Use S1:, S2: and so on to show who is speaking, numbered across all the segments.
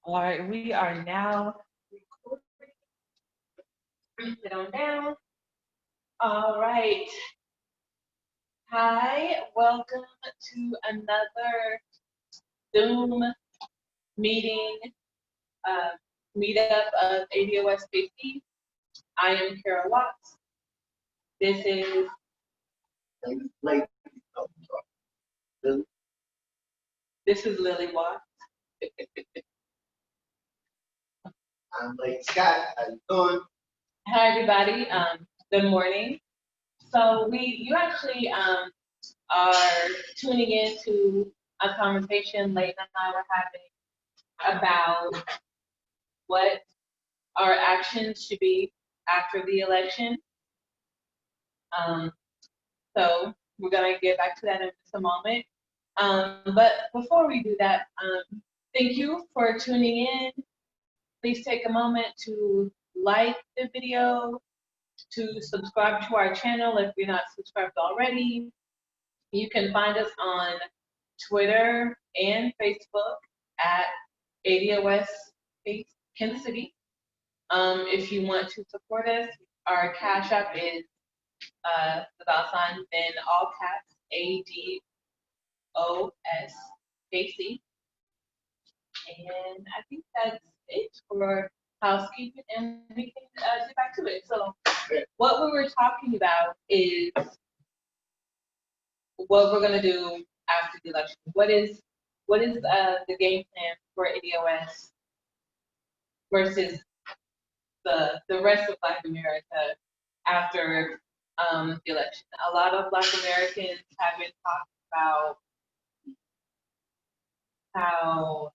S1: All right, we are now recording. Sit on down. All right. Hi, welcome to another Zoom meeting, meetup of ADOSKC. I am Carol Watts. This is Lily Watts.
S2: I'm Blake Scott. How you doing?
S1: Hi, everybody. Good morning. So you actually are tuning in to a conversation Leighton and I were having about what our actions should be after the election. So we're gonna get back to that in just a moment. But before we do that, thank you for tuning in. Please take a moment to like the video, to subscribe to our channel if you're not subscribed already. You can find us on Twitter and Facebook at ADOS Kansas City. If you want to support us, our Cash App is the $, then all caps ADOSKC. And I think that's it for housekeeping, and we can get back to it. So what we were talking about is what we're going to do after the election. What is the game plan for ADOS versus the rest of Black America after the election? A lot of Black Americans have been talking about how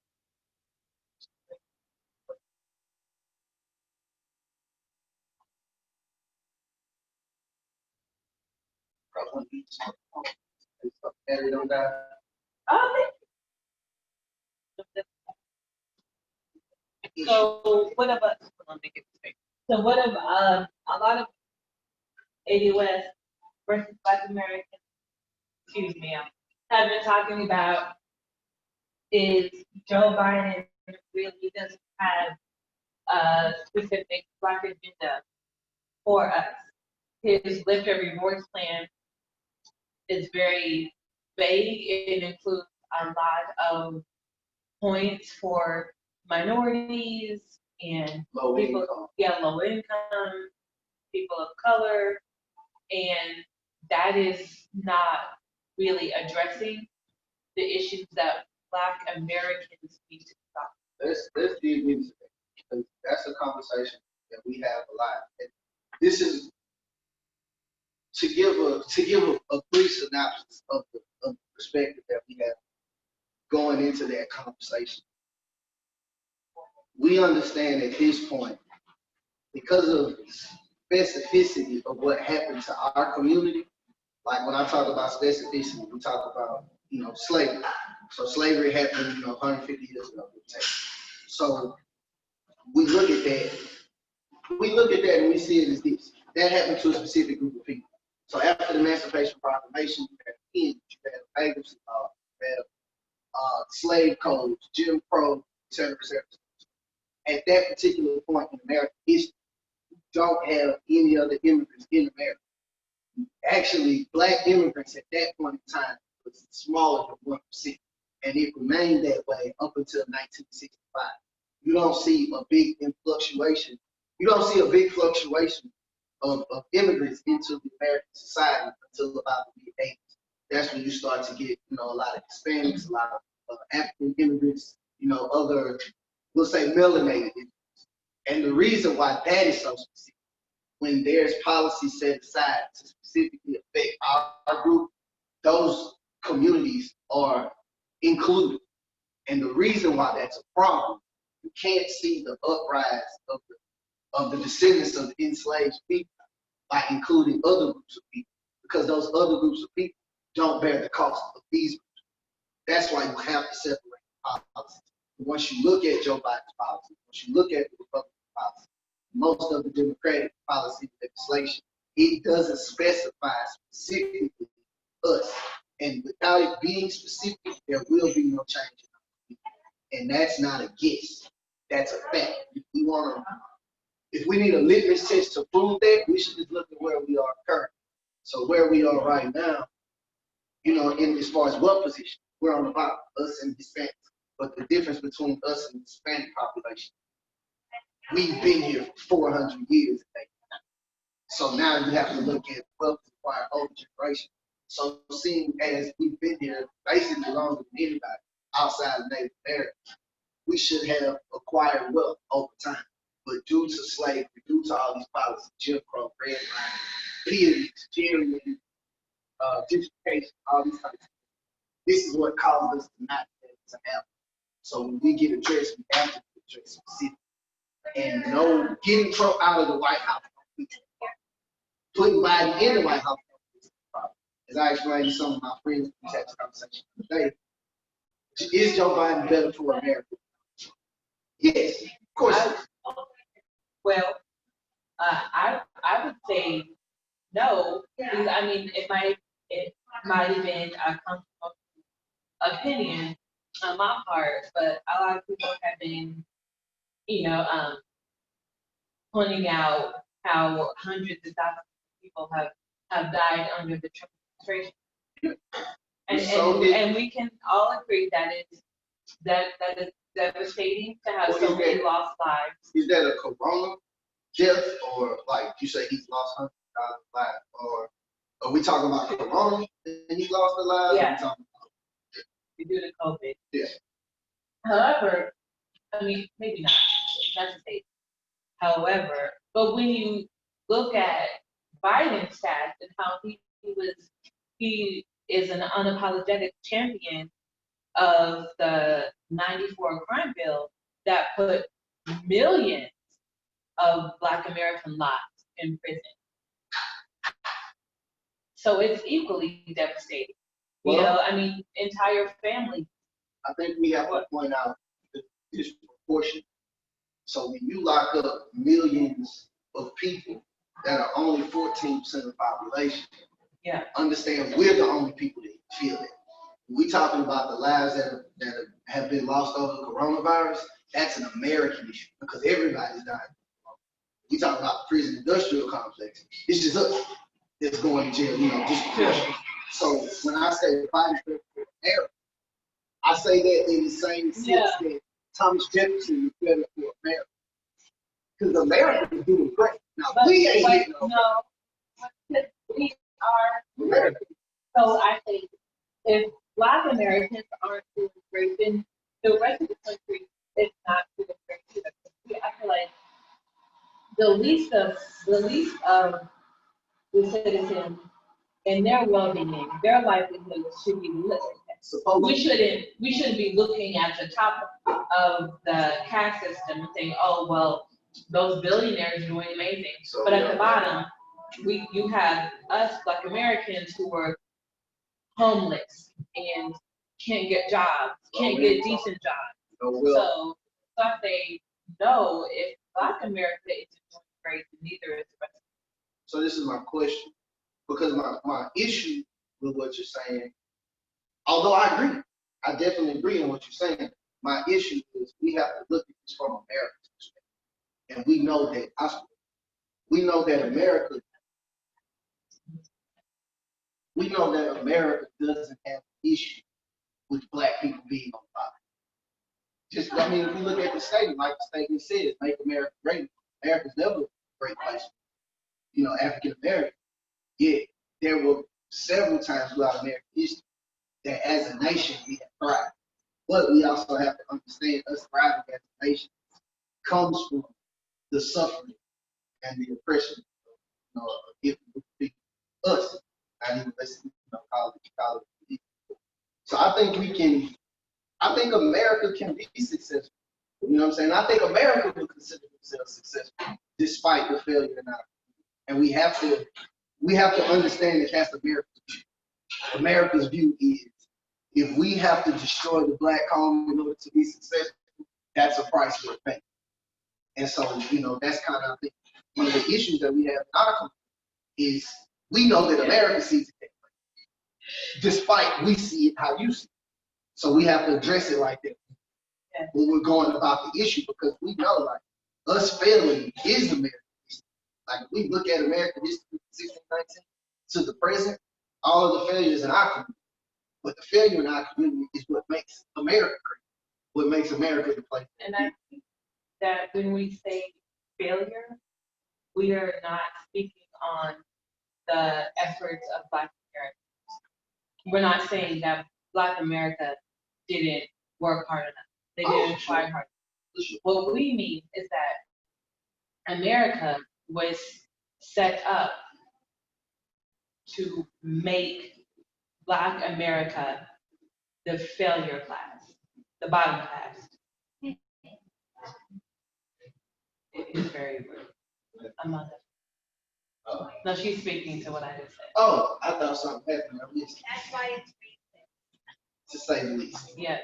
S1: So what of us? So what of a lot of ADOS versus Black Americans, have been talking about is Joe Biden really doesn't have a specific Black agenda for us. His Lift Every Voice plan is very vague. It includes a lot of points for minorities and low income, people of color, and that is not really addressing the issues that Black Americans need to stop.
S2: Let's dig into that, because that's a conversation that we have a lot. And this is to give a brief synopsis of the perspective that we have going into that conversation. We understand at this point, because of the specificity of what happened to our community, like when I talk about specificity, we talk about, slavery. So slavery happened, 150 years ago. So we look at that. And we see it as this. That happened to a specific group of people. So after the Emancipation Proclamation, you had you had bankruptcy law, you had slave codes, Jim Crow, et cetera, et cetera. At that particular point in American history, you don't have any other immigrants in America. Actually, Black immigrants at that point in time was smaller than 1%, and it remained that way up until 1965. You don't see a big fluctuation. You don't see a big fluctuation of immigrants into the American society until about the mid-80s. That's when you start to get, a lot of Hispanics, a lot of African immigrants, other, we'll say, melanated immigrants. And the reason why that is so specific, when there's policy set aside to specifically affect our group, those communities are included. And the reason why that's a problem, you can't see the uprise of the descendants of enslaved people by including other groups of people, because those other groups of people don't bear the cost of these groups. That's why you have to separate policies. Once you look at Joe Biden's policy, once you look at the Republican policy, most of the Democratic policy legislation, it doesn't specify specifically us. And without it being specific, there will be no change. And that's not a guess. that's a fact. If we need a litmus test to prove that, we should just look at where we are currently. So where we are right now, you know, in as far as wealth position, we're on the bottom, us and Hispanics. But the difference between us and the Hispanic population, we've been here for 400 years. So now you have to look at wealth acquired older generation. So seeing as we've been here basically longer than anybody outside of Native America, we should have acquired wealth over time. But due to slavery, due to all these policies, Jim Crow, red line, peers, jamming, gentrification, all these types of things, this is what caused us to not be able to happen. So when we get addressed, we have to address specific. And no, getting Trump out of the White House, putting Biden in the White House, as I explained to some of my friends in the text conversation today, is Joe Biden better for America? Yes, of course.
S1: Well, I would say no, because I mean it might have been a comfortable opinion on my part, but a lot of people have been, you know, pointing out how hundreds of thousands of people have died under the Trump administration, and we can all agree that is devastating to have so many lost lives.
S2: Is that a corona death, or like you say he's lost 100,000 lives, or are we talking about corona and he lost a life?
S1: Yeah. Due to COVID.
S2: Yeah.
S1: However, I mean, maybe not to say. However, but when you look at Biden's stats and how he is an unapologetic champion of the 94 crime bill that put millions of Black American lives in prison. So it's equally devastating. You know, I mean, entire families.
S2: I think we have to point out the disproportion. So when you lock up millions of people that are only 14% of the population, understand we're the only people that feel it. We're talking about the lives that have been lost over the coronavirus. That's an American issue because everybody's dying. We talk about the prison industrial complex. It's just us that's going to jail, you know, disproportionately. So when I say Biden's better for America, I say that in the same sense that Thomas Jefferson was better for America. Because America is doing great. Now, we ain't getting
S1: no, we are Americans. So I think if Black Americans aren't doing great, then the rest of the country is not doing great either. I feel like the least of the citizens and their well-being, their livelihood should be looked at. We shouldn't be looking at the top of the caste system and saying, oh well, those billionaires are doing amazing. But at the bottom, you have us Black Americans who are homeless and can't get jobs, can't get decent jobs. So I say no, if Black America isn't doing great, then neither is the rest of it.
S2: So this is my question. Because my issue with what you're saying, although I agree, I definitely agree on what you're saying. My issue is we have to look at this from America's perspective. And we know that America doesn't have an issue with Black people being on fire. Just, I mean, if you look at the statement, like the statement says, make America great. America's never a great place, you know, African American. Yet there were several times throughout American history that as a nation we have thrived. But we also have to understand us thriving as a nation comes from the suffering and the oppression of, you know, different people, us, not even let's, you know, college people. So I think America can be successful. You know what I'm saying? I think America will consider themselves successful despite the failure in our community. And we have to understand that that's America's view. America's view is if we have to destroy the Black home in order to be successful, that's a price we're paying. And so, you know, that's kind of, I think, one of the issues that we have in our country is we know that America sees it that way, despite we see it how you see it. So we have to address it like that. when we're going about the issue, because we know, like, us failing is American history. Like, we look at American history from 1619 to the present, all of the failures in our community. But the failure in our community is what makes America great, what makes America the place.
S1: And I think that when we say failure, we are not speaking on the efforts of Black Americans. We're not saying that Black America didn't work hard enough. They didn't try hard. What we mean is that America was set up to make Black America the failure class, the bottom class. It is very rude. A mother.
S2: Oh.
S1: No, she's speaking to what I just said.
S2: Oh, I thought something happened. I missed it.
S3: That's why it's racist.
S2: To say the least.
S1: Yeah.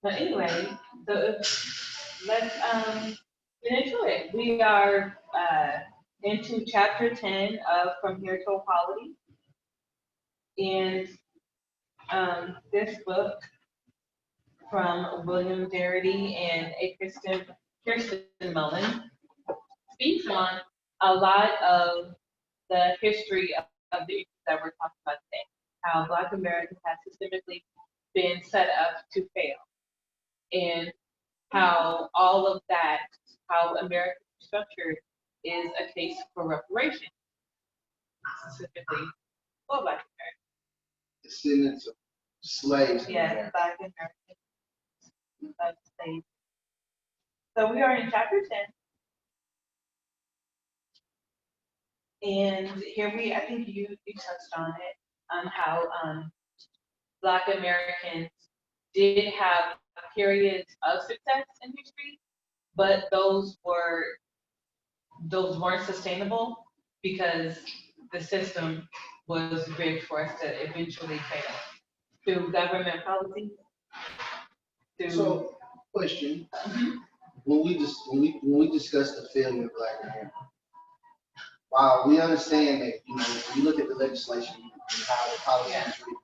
S1: But anyway, so let's get into it. We are into chapter 10 of From Here to Equality. And this book from William Darity and A. Kirsten Mullen speaks on a lot of the history of the issues that we're talking about today. How Black Americans have systemically been set up to fail. And how all of that, how America is structured, is a case for reparations, specifically for Black Americans.
S2: Descendants of slaves. in
S1: Yes,
S2: America.
S1: Black Americans, slaves. So we are in chapter 10. And here I think you touched on it, how Black Americans did have periods of success in history, but those weren't sustainable because the system was rigged for us to eventually fail through government policy.
S2: So, question: when we discuss the failure of Black America, while we understand that, when you look at the legislation and how the policy is written,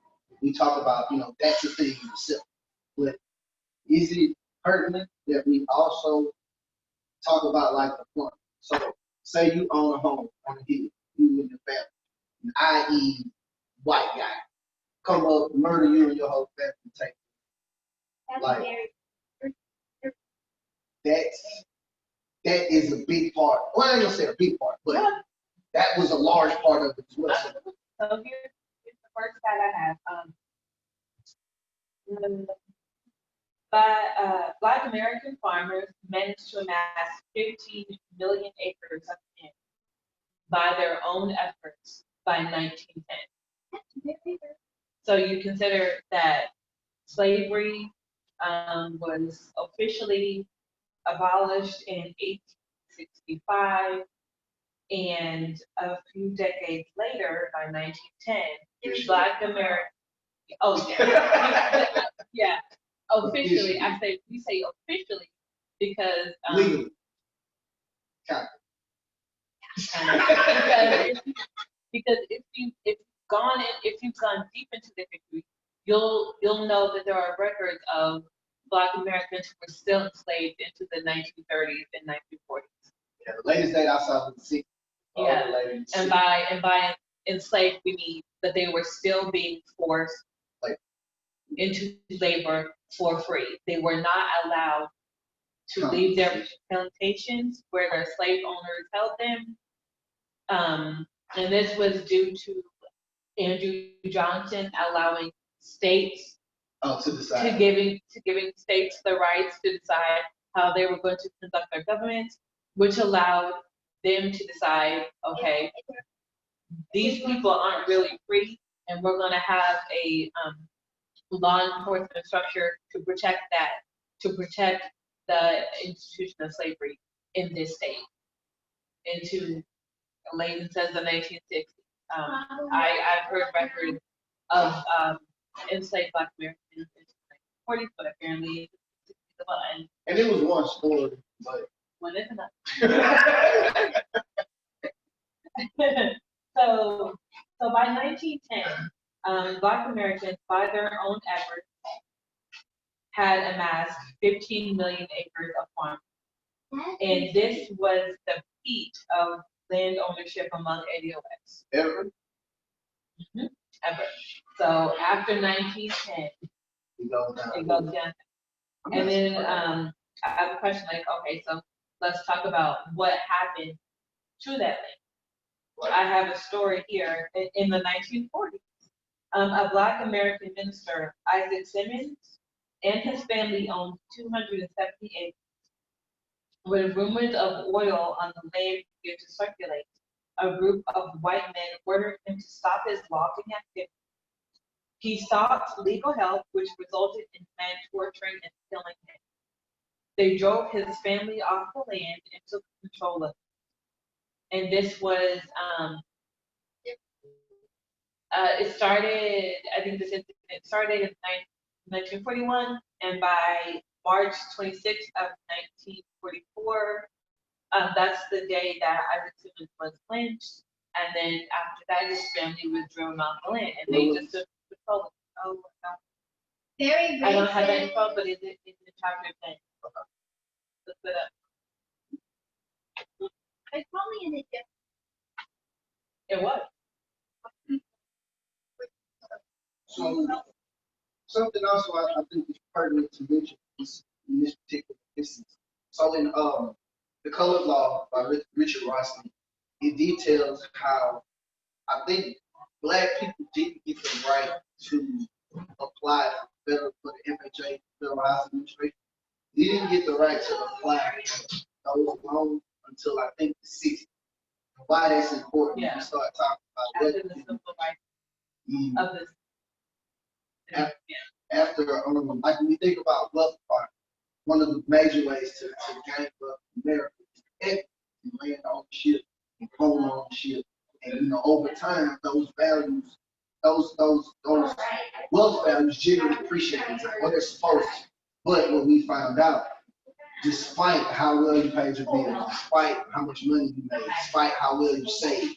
S2: we talk about, that's the thing in itself. But is it pertinent that we also talk about, like, the fun? So, say you own a home on a hill, you and your family, i.e., white guy, come up, murder you and your whole family, take
S3: That's
S2: Like-
S3: very.
S2: that is a big part. Well, I ain't gonna say a big part, but that was a large part of it as well.
S1: So here's the first stat I have. Black American farmers managed to amass 15 million acres of land by their own efforts by 1910. So you consider that slavery was officially abolished in 1865, and a few decades later, by 1910, Black America. Oh yeah, yeah. Officially, we say officially because
S2: Legally.
S1: because if you've gone deep into the history, you'll know that there are records of Black Americans who were still enslaved into the 1930s and 1940s.
S2: Yeah, the latest date I saw was the 60s.
S1: Yeah, and by enslaved we mean that they were still being forced into labor for free. They were not allowed to leave their plantations where their slave owners held them. And this was due to Andrew Johnson allowing states
S2: to decide.
S1: to giving states the rights to decide how they were going to conduct their governments, which allowed them to decide, okay, these people aren't really free, and we're going to have a law enforcement structure to protect the institution of slavery in this state. Into Layton says the 1960s. I've heard records of enslaved Black Americans in the 40s, but apparently it's well,
S2: and it was one story, but
S1: one is enough. So by 1910, Black Americans, by their own efforts, had amassed 15 million acres of farm. And this was the peak of land ownership among ADOS.
S2: Ever?
S1: Ever. So after 1910,
S2: You go down.
S1: it goes down. And then I have a question like, okay, so let's talk about what happened to that land. I have a story here in the 1940s. A Black American minister, Isaac Simmons, and his family owned 270 acres. When rumors of oil on the land began to circulate, a group of white men ordered him to stop his logging activity. He sought legal help, which resulted in men torturing and killing him. They drove his family off the land and took control of it. And this was, it started, I think this incident started in 1941, and by March 26th of 1944, that's the day that Isaac Simmons was lynched. And then after that, his family was driven off the land, and they just took control of it. Oh, no.
S3: Very
S1: I don't have that
S3: recent.
S1: info, but it's in chapter 10. Look it up.
S3: It's probably in a different.
S1: It was.
S2: So, something also I think is pertinent to mention in this particular instance. So in The Color of Law by Richard Rossley, it details how I think Black people didn't get the right to apply for the FHA, Federal Housing Administration. We didn't get the right to apply for those loans until I think the 60s. Why that's important?
S1: Yeah.
S2: We start talking about
S1: After the civil rights of this.
S2: Yeah. After, like when we think about wealth part, one of the major ways to gain wealth in America is equity, land ownership, and home ownership. And over time, those values, those wealth values generally appreciate in time, what they're supposed to. But what we found out, despite how well you paid your bills, despite how much money you made, despite how well you saved,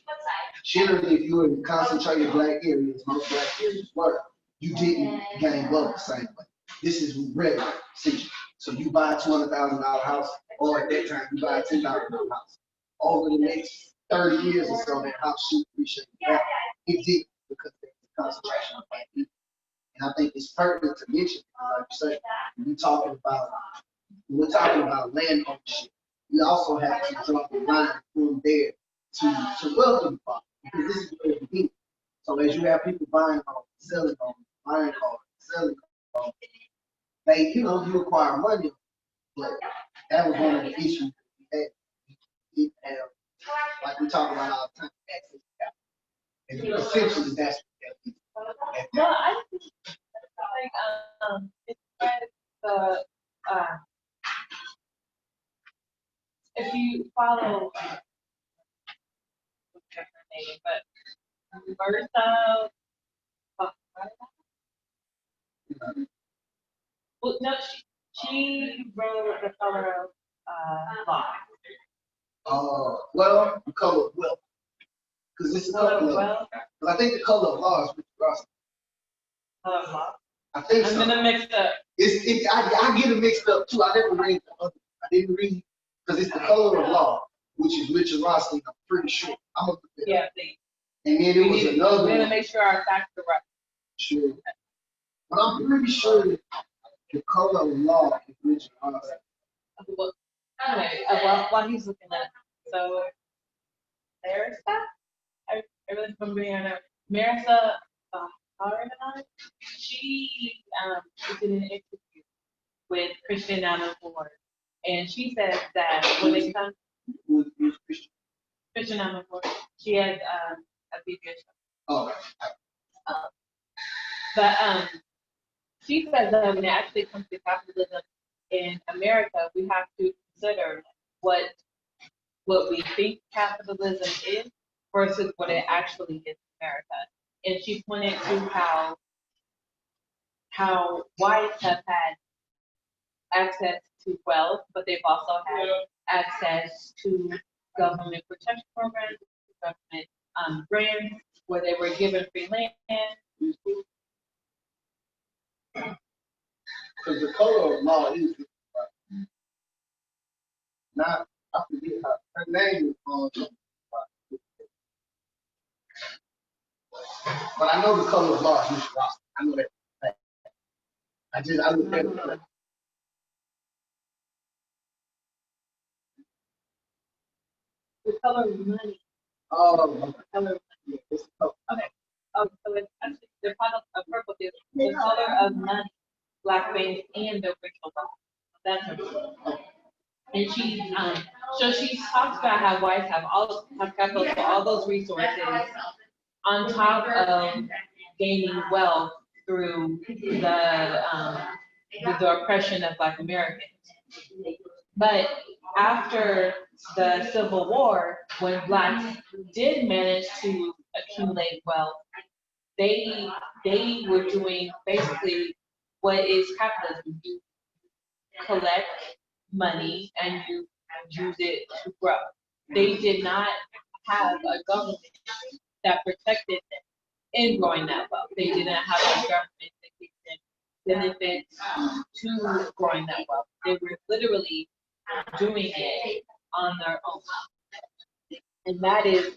S2: generally, if you were in concentrated Black areas, most Black areas were, you didn't gain wealth the same way. This is regular. See, so you buy a $200,000 house, or at that time you buy a $10,000 house. Over the next 30 years or so, that house should appreciate that. It did because there's a concentration of Black people. And I think it's pertinent to mention, like you say, when we're talking about land ownership, we also have to draw the line from there to wealthy farm, because this is where it begins. So as you have people buying homes, selling homes, buying cars, selling cars, they, you require money, but that was one of the issues we had. We didn't have, like we talk about all the time, access to capital. And essentially that's what that is.
S1: No, I think it's the if you follow what's her name, but Martha. Well, no, she wrote The Color of Law.
S2: Well, the color of wealth. Because it's a
S1: Color
S2: couple
S1: of
S2: of,
S1: Wealth.
S2: I think the color of law is Richard Ross.
S1: Color of Law.
S2: I think
S1: I'm
S2: so.
S1: gonna mix up.
S2: I get it mixed up too. I never read the other. I didn't read, because it's The Color of Law, which is Richard Rossley. I'm pretty sure. I'm gonna put that
S1: Yeah,
S2: up.
S1: please.
S2: And then it was another
S1: We're gonna
S2: one.
S1: make sure our facts are right.
S2: Sure. But I'm pretty sure that The Color of Law is Richard Rossley.
S1: Well, anyway, while he's looking at it, so there's that. I really remember her name. Marissa Harriman. She did an interview with Kirsten Mullen, and she says that when they come,
S2: Who's Christian?
S1: Kirsten Mullen, she has a BBS.
S2: Oh,
S1: But she says that when it actually comes to capitalism in America, we have to consider what we think capitalism is versus what it actually is in America. And she pointed to how whites have had access to wealth, but they've also had access to government protection programs, government grants, where they were given free land.
S2: because the color of law is not, I forget her name is but I know the color of law is Miss Ross. I know that. I looked at it.
S1: The color of money.
S2: Oh,
S1: Color of
S2: yeah, it's the color.
S1: okay. Oh, so it's actually the product of purple is the color of money, blackface, and the racial law. That's her. And so she talks about how whites have access to all those resources on top of gaining wealth through the oppression of Black Americans. But after the Civil War, when Blacks did manage to accumulate wealth, they were doing basically what is capitalism. You collect money and you use it to grow. They did not have a government that protected them in growing that wealth. They didn't have a government that gave them benefits to growing that wealth. They were literally doing it on their own. And that is,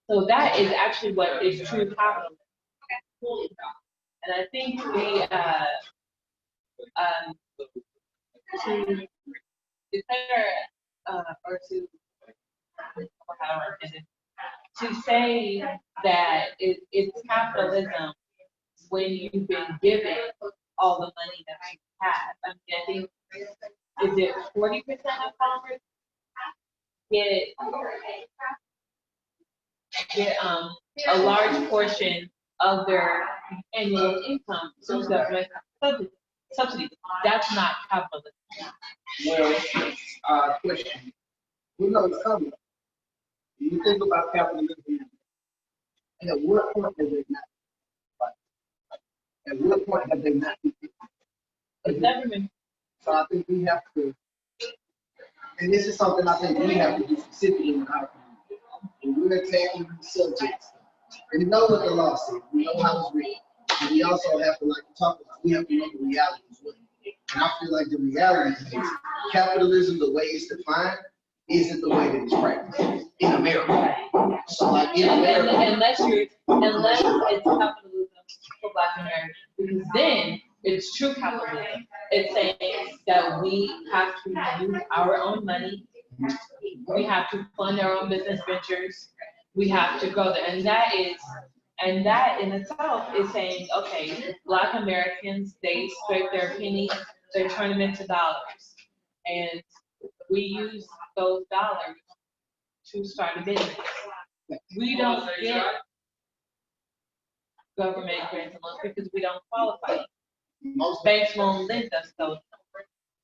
S1: so that is actually what is true capitalism. And I think to declare, or to, how do I say this? To say that it's capitalism when you've been given all the money that you have. I mean, I think, is it 40% of farmers get a large portion of their annual income through government subsidies? That's not capitalism.
S2: Well, question. We know it's coming. You think about capitalism, and at what point have they not? At what point have they not?
S1: It's never been.
S2: So I think we have to, and this is something I think we have to do specifically in our community. And we're tackling these subjects. We know what the law says. We know how it's written. And we also have to, like we talked about, we have to know the reality as well. And I feel like the reality is capitalism, the way it's defined, isn't the way that it's practiced in America. So like in America,
S1: unless it's capitalism for Black Americans, because then it's true capitalism. It's saying that we have to use our own money, we have to fund our own business ventures, we have to go there, and that in itself is saying, okay, Black Americans, they scrape their pennies, they turn them into dollars, and we use those dollars to start a business. We don't get government grants and loans because we don't qualify. Most banks won't lend us those,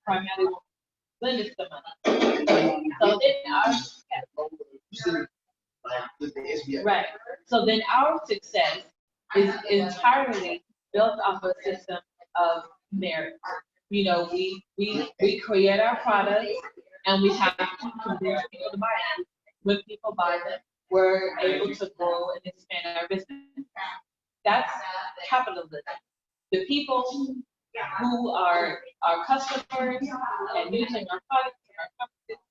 S1: primarily won't lend us the money. So then right. So then our success is entirely built off a system of merit. You know, we create our products and we have to convince people to buy them. When people buy them, we're able to grow and expand our business. That's capitalism. The people who are our customers and using our products and our companies,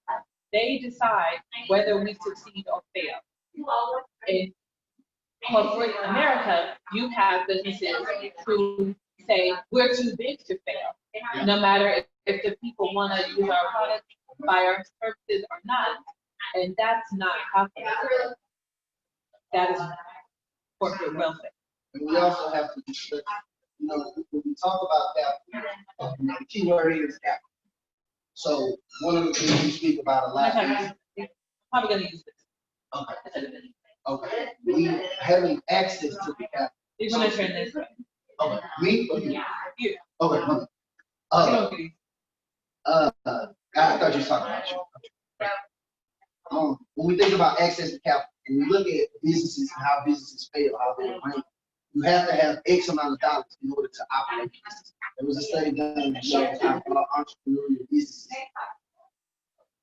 S1: they decide whether we succeed or fail. In corporate America, you have businesses who say we're too big to fail, no matter if the people want to use our products, buy our services or not, and that's not capitalism. That is corporate welfare.
S2: And we also have to discuss, you know, when we talk about capital, the key word is capital. So one of the things we speak about a lot is
S1: probably gonna use this.
S2: Okay. Okay. We having access to the capital.
S1: You're gonna turn this way.
S2: Okay. Me or you?
S1: You.
S2: Okay. I thought you were talking about you. When we think about access to capital, when we look at businesses and how businesses fail, how they rank, you have to have X amount of dollars in order to operate business. There was a study done that shows how entrepreneurial businesses.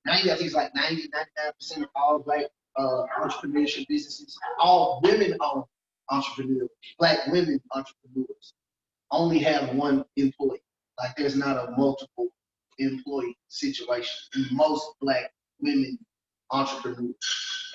S2: Now you got things like 90, 99% of all Black entrepreneurship businesses, all women owned entrepreneurs, Black women entrepreneurs, only have one employee. Like there's not a multiple employee situation in most Black women entrepreneurs.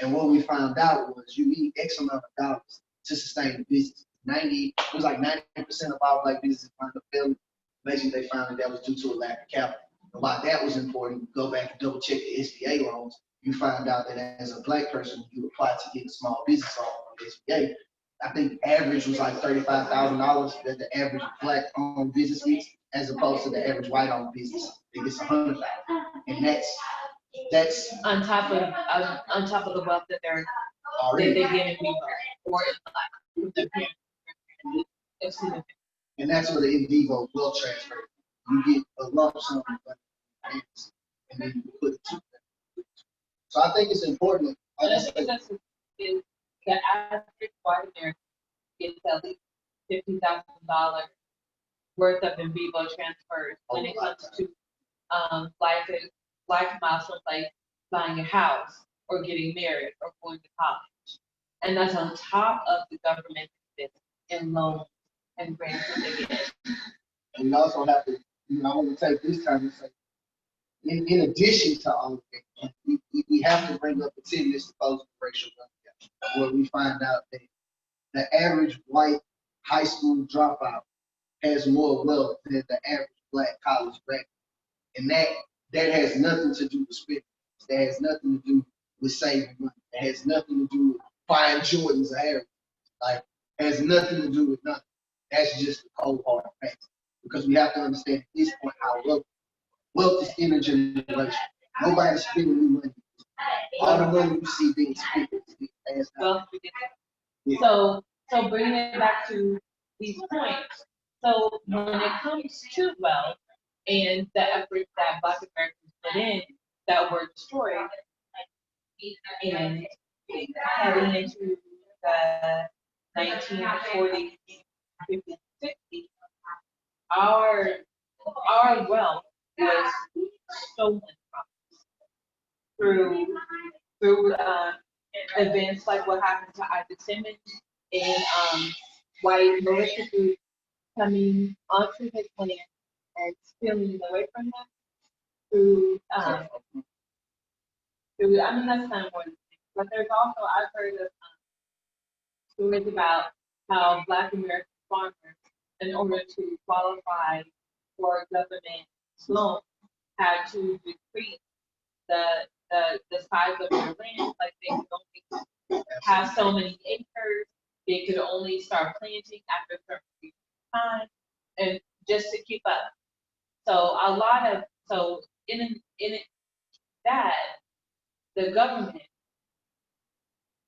S2: And what we found out was you need X amount of dollars to sustain the business. It was like 90% of all Black businesses found up failing. Basically, they found that was due to a lack of capital. And why that was important, go back and double check the SBA loans. You find out that as a Black person, you apply to get a small business loan from SBA. I think the average was like $35,000 that the average Black-owned business gets, as opposed to the average white-owned business. It gets $100,000, and that's
S1: on top of the wealth that they're
S2: already.
S1: getting people or it's significant.
S2: And that's where the in vivo wealth transfer. You get a lump sum and then you put it to them. So I think it's important.
S1: And I think that's is the average white American gets at least $50,000 worth of in vivo transfers when it comes to life milestones like buying a house or getting married or going to college. And that's on top of the government benefits and loans and grants that they get.
S2: And we also have to, I want to take this time and say, in addition to all of that, we have to bring up the 10 list of racial wealth, where we find out that the average white high school dropout has more wealth than the average Black college graduate. And that has nothing to do with spending. That has nothing to do with saving money. That has nothing to do with buying Jordans or Harry. Like, has nothing to do with nothing. That's just the cold hard facts. Because we have to understand at this point how wealth is intergenerational. Nobody's spending new money. All the money you see being spent is passed out. Yeah.
S1: So bringing it back to these points. So when it comes to wealth and the efforts that Black Americans put in that were destroyed, and heading into the 1940s, 50s, 60s, our wealth was stolen from us through events like what happened to Isaac Simmons and white militia groups coming onto his land and stealing it away from him through I mean that's kind of more than thing. But there's also I've heard of stories about how Black American farmers, in order to qualify for government loan, had to decrease the size of their land. Like they could only have so many acres. They could only start planting after a certain period of time, and just to keep up. So in that the government,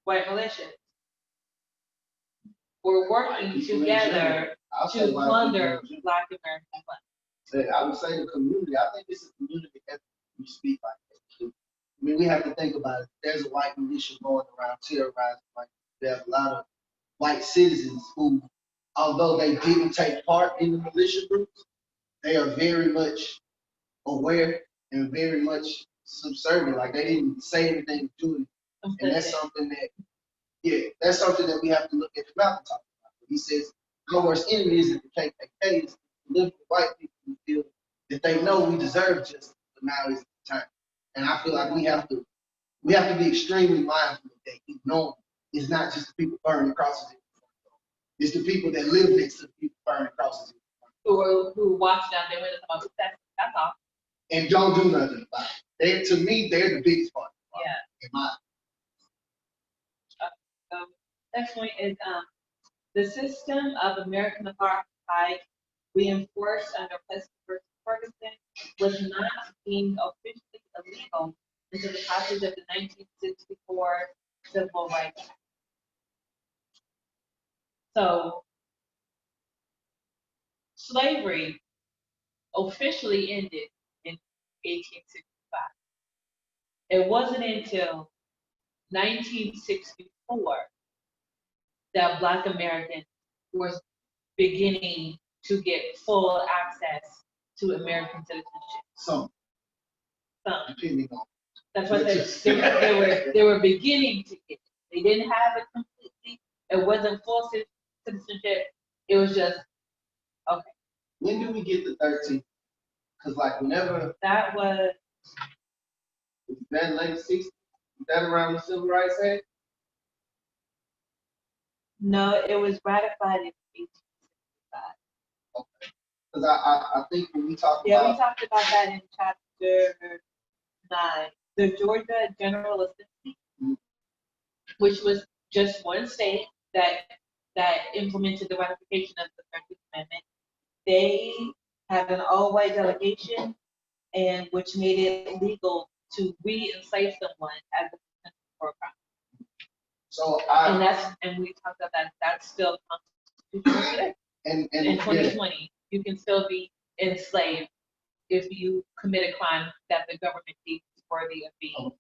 S1: white militias, were working together to plunder Black American wealth.
S2: I would say the community. I think it's a community that we speak like that. I mean, we have to think about it. There's a white militia going around terrorizing. Like, there's a lot of white citizens who, although they didn't take part in the militia groups, they are very much aware and very much subservient. Like they didn't say anything to do it. And that's something that we have to look at the Malcolm talk about. He says, our worst enemy isn't the KKK, it's the liberal white people who feel that they know we deserve justice, but now is the time. And I feel like we have to be extremely mindful of that. Knowing it's not just the people burning crosses. It's the people that live next to the people burning crosses.
S1: Who watch down their windows about that's all.
S2: And don't do nothing about it. To me, they're the biggest part.
S1: Yeah.
S2: In my
S1: next point is the system of American apartheid reinforced under Plessy versus Ferguson was not deemed officially illegal until the passage of the 1964 Civil Rights Act. So slavery officially ended in 1865. It wasn't until 1964 that Black Americans were beginning to get full access to American citizenship.
S2: Some. Depending on.
S1: That's what they were beginning to get it. They didn't have it completely, It wasn't full citizenship. It was just, okay.
S2: When do we get the 13th? Because like whenever
S1: That was,
S2: that late 60s, that around the Civil Rights Act?
S1: no, it was ratified in 1865.
S2: Okay. Because I think when we talk
S1: Yeah, we
S2: about,
S1: talked about that in chapter 9. The Georgia General Assembly, which was just one state that implemented the ratification of the 13th Amendment. They had an all-white delegation, and which made it legal to re-enslave someone as a potential for a crime.
S2: so
S1: And we talked about that. That's still constitutional today.
S2: and
S1: In 2020, you can still be enslaved if you commit a crime that the government deems worthy of being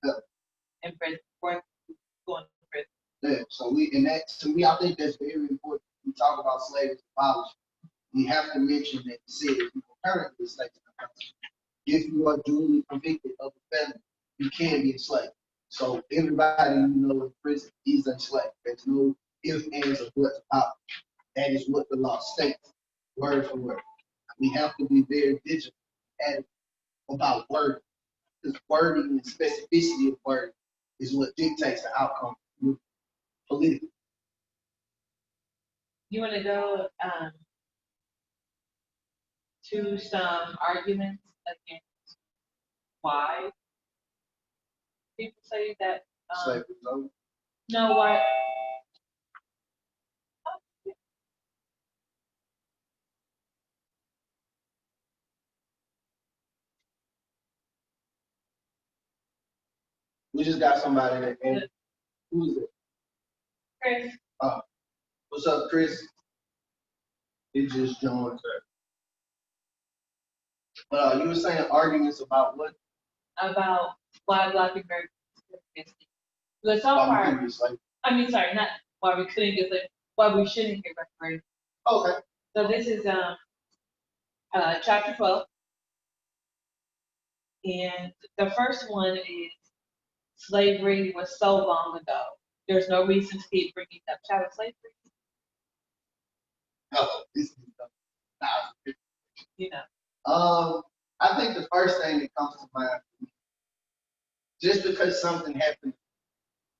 S1: in prison, worth going to prison.
S2: yeah, so and that to me, I think that's very important. We talk about slavery abolition. We have to mention that it says currently slaves in the country. If you are duly convicted of a felony, you can be enslaved. So everybody you know in prison is enslaved. There's no ifs, ands, or buts about it. That is what the law states, word for word. We have to be very vigilant about wording, because wording and specificity of wording is what dictates the outcome politically.
S1: You want to go to some arguments against why people say that
S2: Slavery is over.
S1: no, why?
S2: We just got somebody that, and who is it?
S1: Chris,
S2: What's up, Chris? He just joined her. But you were saying arguments about what?
S1: about why Black Americans get slaves. So
S2: About
S1: far,
S2: previous, like,
S1: I mean, sorry, not why we couldn't get slaves, why we shouldn't get reparations.
S2: okay.
S1: So this is chapter 12, and the first one is slavery was so long ago. There's no reason to keep bringing up chattel slavery.
S2: Oh, this is
S1: You know,
S2: I think the first thing that comes to mind, just because something happened,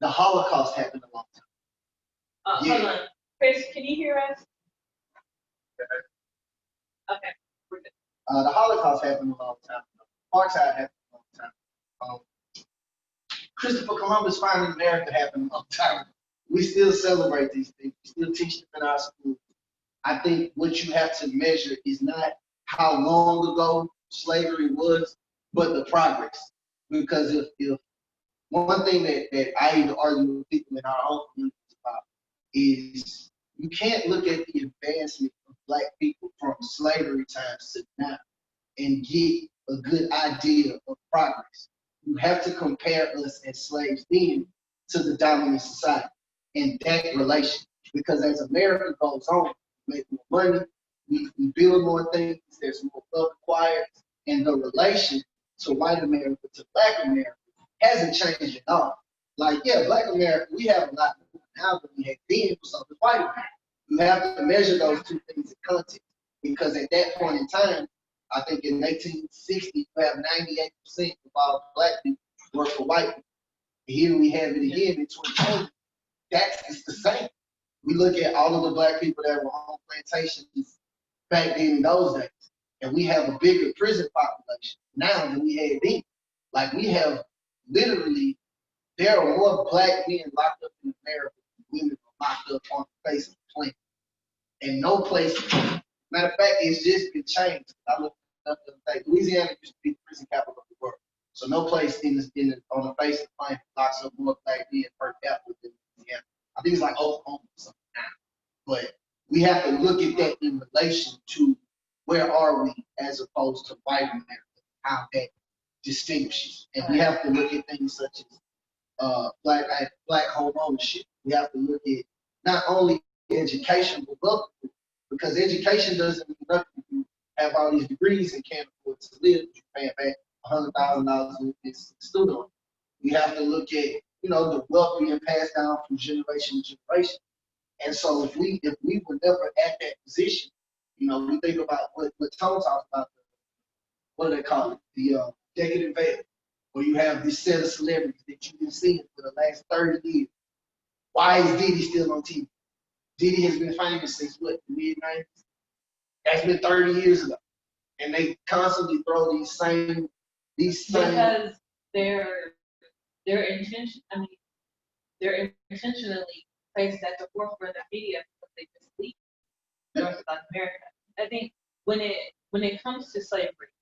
S2: the Holocaust happened a long time.
S1: hold on, Chris, can you hear us? Okay, we're good.
S2: The Holocaust happened a long time ago. Apartheid happened a long time ago. Christopher Columbus finding America happened a long time ago. We still celebrate these things. We still teach them in our schools. I think what you have to measure is not how long ago slavery was, but the progress. Because if one thing that I even argue with people in our own communities about is you can't look at the advancement of Black people from slavery times to now and get a good idea of progress. You have to compare us as slaves then to the dominant society and that relation. Because as America goes on, we make more money, we build more things, there's more wealth acquired, and the relation to white America to Black America hasn't changed at all. Like, yeah, Black America, we have a lot more now than we had then for some of white America. You have to measure those two things in context. Because at that point in time, I think in 1860, you have 98% of all Black people work for white people. And here we have it again in 2020. That's the same. We look at all of the Black people that were on plantations back then in those days, and we have a bigger prison population now than we had then. Like, we have literally, there are more Black men locked up in America than women are locked up on the face of the planet. And no place, matter of fact, it's just been changed. I looked up the other day. Louisiana used to be the prison capital of the world. So no place on the face of the planet locks up more Black men per capita than Louisiana. I think it's like Oklahoma or something now. But we have to look at that in relation to where are we as opposed to white America, how that distinguishes. And we have to look at things such as black home ownership. We have to look at not only education, but wealth, because education doesn't mean nothing if you have all these degrees and can't afford to live. You're paying back $100,000 in student. We have to look at, the wealth being passed down from generation to generation. And so if we were never at that position, you know, we think about what Tom talks about, what do they call it? The decadent veil, where you have this set of celebrities that you've been seeing for the last 30 years. Why is Diddy still on TV? Diddy has been famous since what, the mid-90s? That's been 30 years ago. And they constantly throw these same.
S1: Because they're intention. I mean, they're intentionally placed at the forefront of media because they mislead North and South America. I think when it comes to slavery,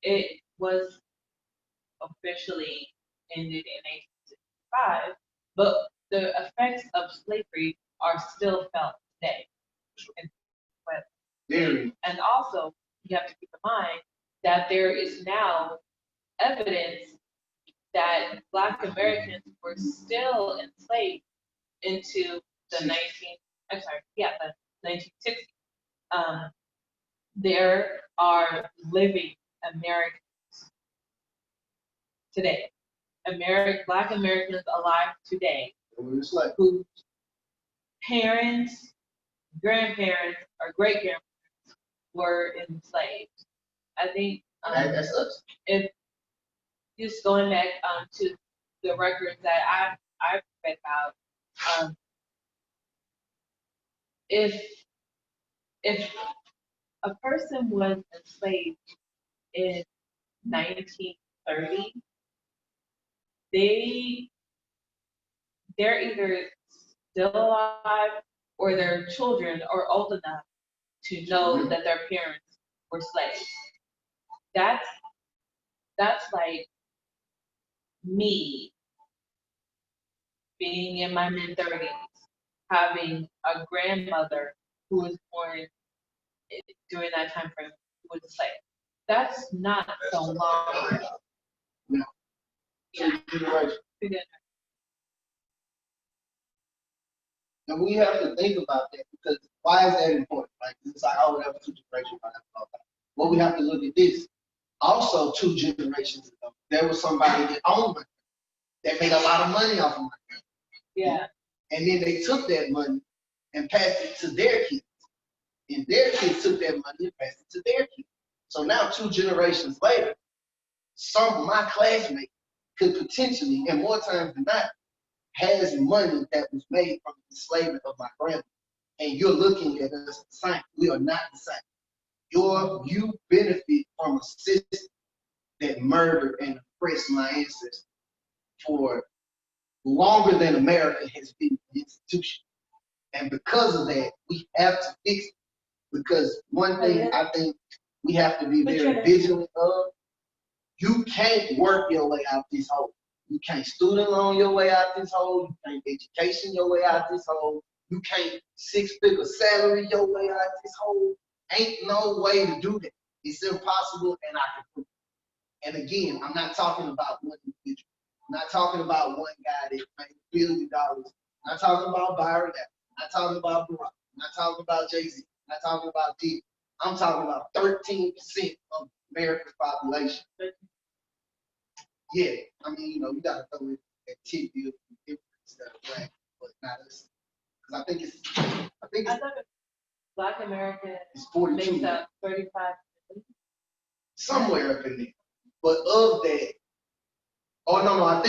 S1: it was officially ended in 1865, but the effects of slavery are still felt today. And also, you have to keep in mind that there is now evidence that Black Americans were still enslaved into the 1960s. There are living Americans today, Black Americans alive today, whose parents, grandparents, or great-grandparents were enslaved. I think
S2: That's us.
S1: if just going back to the records that I've read about, if a person was enslaved in 1930, they're either still alive or their children are old enough to know that their parents were slaves. That's like me being in my mid-30s, having a grandmother who was born during that time frame who was a slave. That's not so long ago.
S2: No. And we have to think about that, because why is that important? Like, it's like, oh, that was 2 generations. Well, we have to look at this. Also, 2 generations ago, there was somebody that owned money, that made a lot of money off of money.
S1: Yeah.
S2: And then they took that money and passed it to their kids. And their kids took that money and passed it to their kids. So now 2 generations later, some of my classmates could potentially, and more times than not, has money that was made from the enslavement of my grandmother. And you're looking at us the same. We are not the same. You benefit from a system that murdered and oppressed my ancestors for longer than America has been an institution. And because of that, we have to fix it. Because one thing I think we have to be very vigilant of, you can't work your way out this hole. You can't student loan your way out this hole. You can't education your way out this hole. You can't 6-figure salary your way out this hole. Ain't no way to do that. It's impossible, and I can prove it. And again, I'm not talking about one individual. I'm not talking about one guy that made $1 billion. I'm not talking about Byron. I'm not talking about Barack. I'm not talking about Jay-Z. I'm not talking about Diddy. I'm talking about 13% of America's population. Yeah, I mean, you know, you gotta throw in that tidbit of different stuff, right? But not us. Because I thought
S1: Black America
S2: it's 42
S1: makes up 35 million.
S2: Somewhere up in there. But of that, oh no, I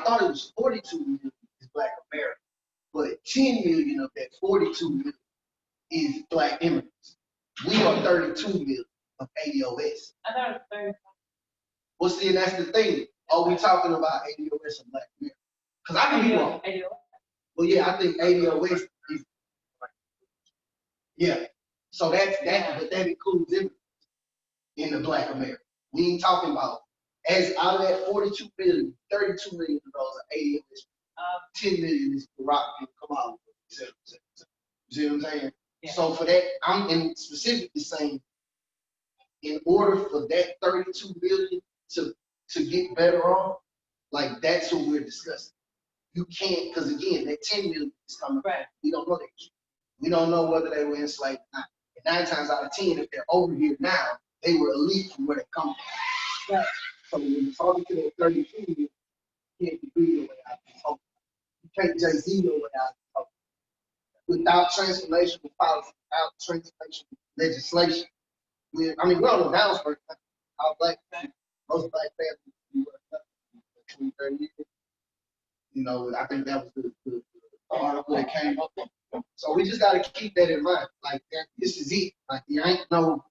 S2: thought it was 42 million is Black America. But 10 million of that 42 million is Black immigrants. We are 32 million of ADOS.
S1: I thought it was 35.
S2: Well, see, and that's the thing. Are we talking about ADOS or Black America? Because I can be wrong. Well, yeah, I think ADOS is. Yeah. So that's that, but that includes immigrants in the Black America. We ain't talking about, as out of that 42 million, 32 million of those are ADOS. 10 million is Barack and Kamala. You see what I'm saying? Yeah. So for that, I'm specifically saying, in order for that 32 million to get better off, like that's what we're discussing. You can't, because again, that 10 million is coming back. We don't know that. We don't know whether they were enslaved or not. And 9 times out of 10, if they're over here now, they were elite from where they come from. Right. So when you're talking to that 32 million, you can't degree your way out of this hole. You can't Jay-Z do without transformational policy, without transformational legislation. We're on the downswing. Our black families, most black families, 20, 30 years. I think that was the article that came up. So we just got to keep that in mind. Like, this is it. Like, there ain't no.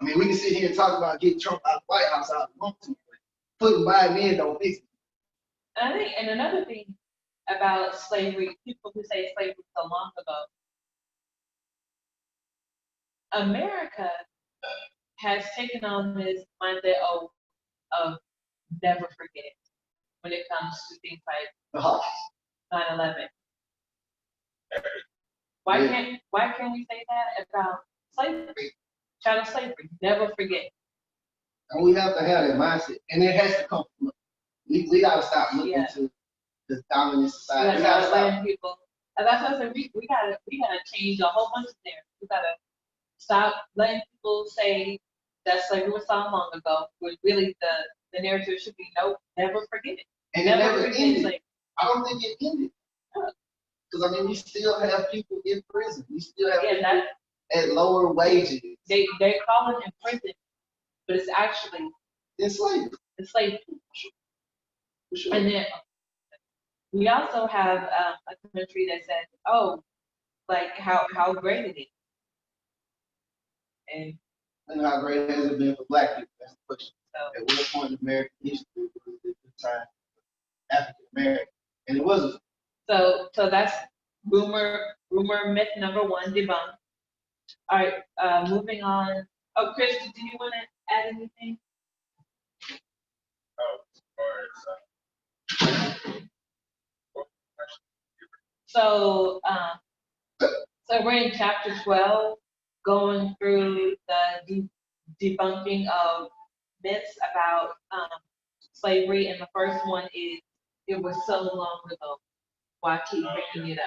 S2: We can sit here and talk about getting Trump out of the White House out of the month. Putting Biden in don't fix it.
S1: And I think, and another thing about slavery, people who say slavery was so long ago, America has taken on this mindset of never forget when it comes to things like 9/11. Why can't we say that about slavery, chattel slavery? Never forget.
S2: And we have to have that mindset, and it has to come from us. We got to stop looking to the dominant society.
S1: We got to stop people. And that's what I said. We gotta change a whole bunch of things. We gotta stop letting people say that slavery was so long ago. When really the narrative should be no, never forget it.
S2: And it never ended. I don't think it ended. Because we still have people in prison. We still have people at lower wages.
S1: They call it in prison, but it's actually
S2: enslaved. For sure.
S1: And then we also have a country that says, "Oh, like how great it is,"
S2: and how great has it been for Black people? That's the question. So, at what point in American history was it the time African American? And it wasn't.
S1: So that's rumor myth number one debunked. All right, moving on. Oh, Chris, do you want to add anything? So we're in chapter 12, going through the debunking of myths about slavery, and the first one is it was so long ago. Why keep bringing it up?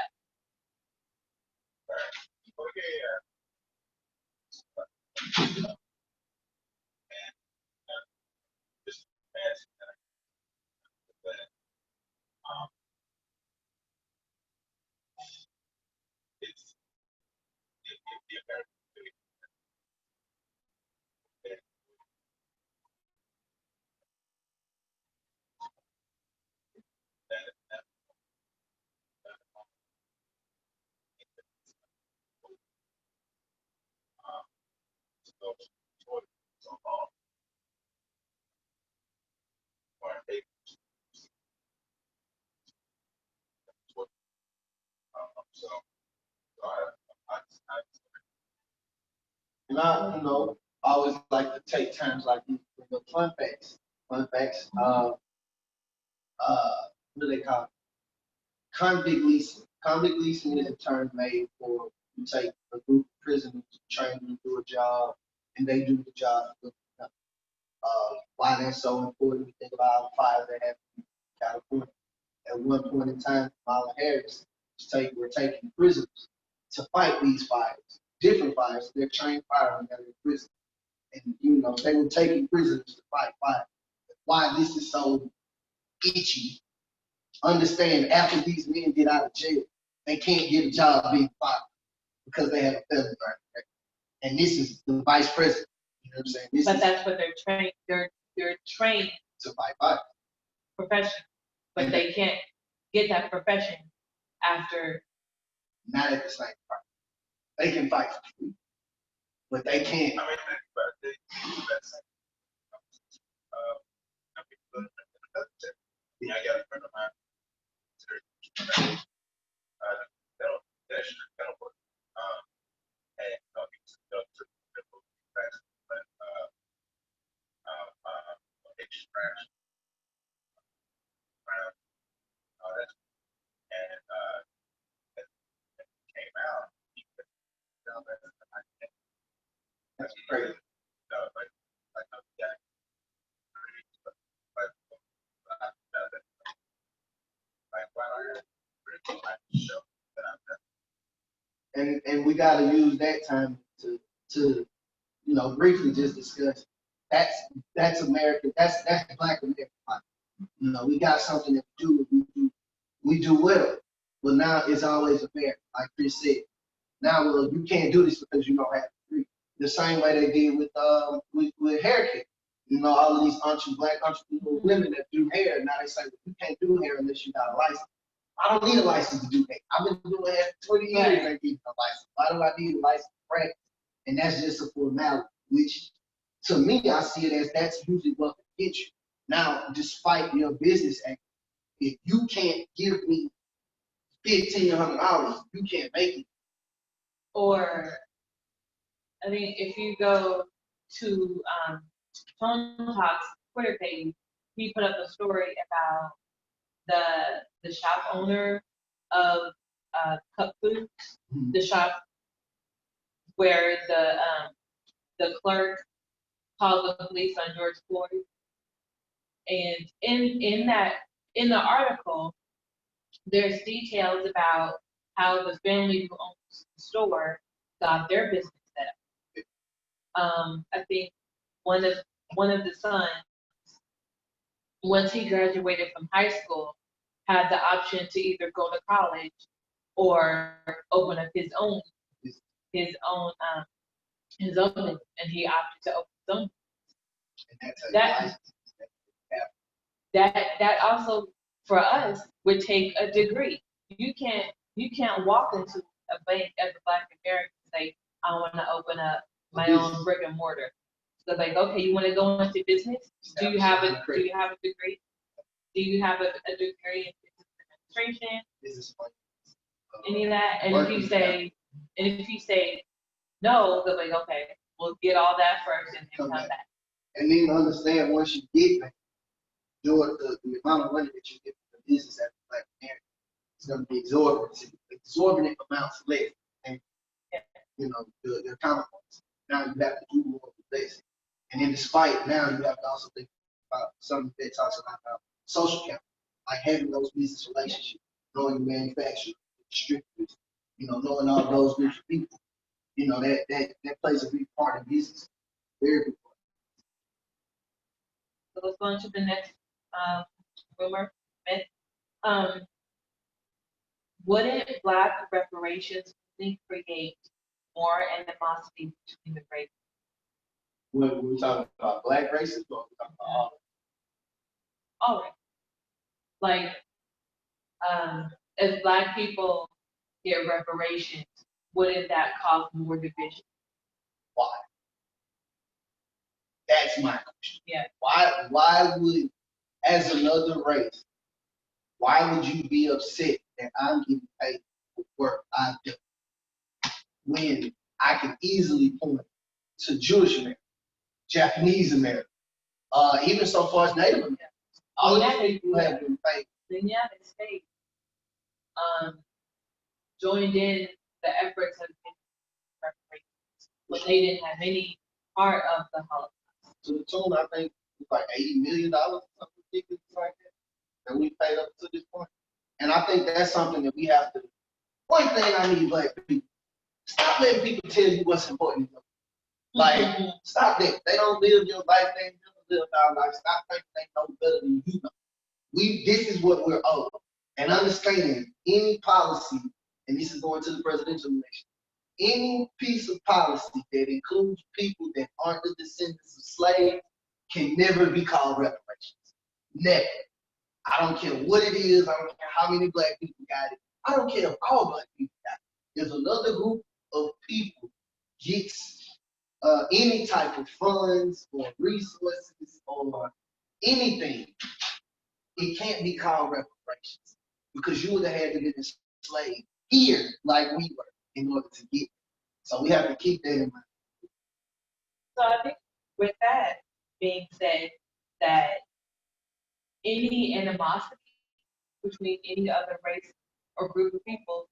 S2: And I, always like to take terms like these, fun facts. What do they call it? Convict leasing. Convict leasing is a term made for you take a group of prisoners, train them to do a job, and they do the job. Why that's so important? We think about all the fires that happened in California. At one point in time, Kamala Harris were taking prisoners to fight these fires, different fires. They're trained firemen that are in prison. And, they were taking prisoners to fight fire. Why this is so itchy, understand after these men get out of jail, they can't get a job being fired because they have a felony record. And this is the vice president. You know what I'm saying?
S1: But that's what they're trained. They're trained
S2: to fight fire.
S1: Profession. But they can't get that profession after.
S2: Not at the same time. They can fight for free, but they can't.
S4: I got a friend of mine. That'll work. And extraction. Came out. That's crazy.
S2: And we got to use that time to briefly just discuss that's American, that's Black American life. We got something that we do well. Well, now it's always a fair, like Chris said. Now, well, you can't do this because you don't have a degree. The same way they did with hair care. You know, all of these black entrepreneur women that do hair, now they say, well, you can't do hair unless you got a license. I don't need a license to do hair. I've been doing hair for 20 years, I need a license. Why do I need a license to practice? And that's just a formality, which to me, I see it as that's usually what can get you. Now, despite your business act, if you can't give me $1,500, you can't make it.
S1: Or, I mean, if you go to Tone Talk's Twitter page, he put up a story about the shop owner of Cup Foods, the shop where the clerk called the police on George Floyd. And in the article, there's details about how the family who owns the store got their business set up. I think one of the sons, once he graduated from high school, had the option to either go to college or open up his own business, and he opted to open his own. And that also for us would take a degree. You can't walk into a bank as a Black American and say, I want to open up my own brick and mortar. So like, okay, you want to go into business? Do you have a degree? Do you have a degree in business administration? Any of that? And if you say no, they're like, okay, we'll get all that first and then come back.
S2: And then understand once you get there, the amount of money that you get from the business as a Black American is going to be exorbitant amounts less than the counterparts. Now you have to do more with this. And then despite now you have to also think about something that talks about social capital, like having those business relationships, knowing the manufacturer, the distributors, knowing all those groups of people. That plays a big part in business. Very big part.
S1: So let's go on to the next rumor. Wouldn't Black reparations really create more animosity between the races?
S2: When we talking about Black races, or we talking about
S1: all right. Like, if Black people get reparations, wouldn't that cause more division?
S2: Why? That's my question.
S1: Yeah.
S2: Why would, as another race, why would you be upset that I'm getting paid for work I've done when I can easily point to Jewish Americans, Japanese Americans, even so far as Native Americans? All these people have been paid.
S1: The United States joined in the efforts of reparations, but they didn't have any part of the Holocaust.
S2: To the tune, I think, it's like $80 million, something ridiculous like that we paid up to this point. And I think that's something that we have to. One thing I need Black people: stop letting people tell you what's important. Like, stop that. They don't live your life. They never live our life. Stop thinking they know better than you know. This is what we're owed. And understand any policy, and this is going to the presidential election, any piece of policy that includes people that aren't the descendants of slaves can never be called reparations. Never. I don't care what it is. I don't care how many Black people got it. I don't care if all Black people got it. If another group of people gets any type of funds or resources or anything, it can't be called reparations because you would have had to be enslaved here like we were in order to get it. So we have to keep that in mind.
S1: So I think with that being said, that any animosity between any other race or group of people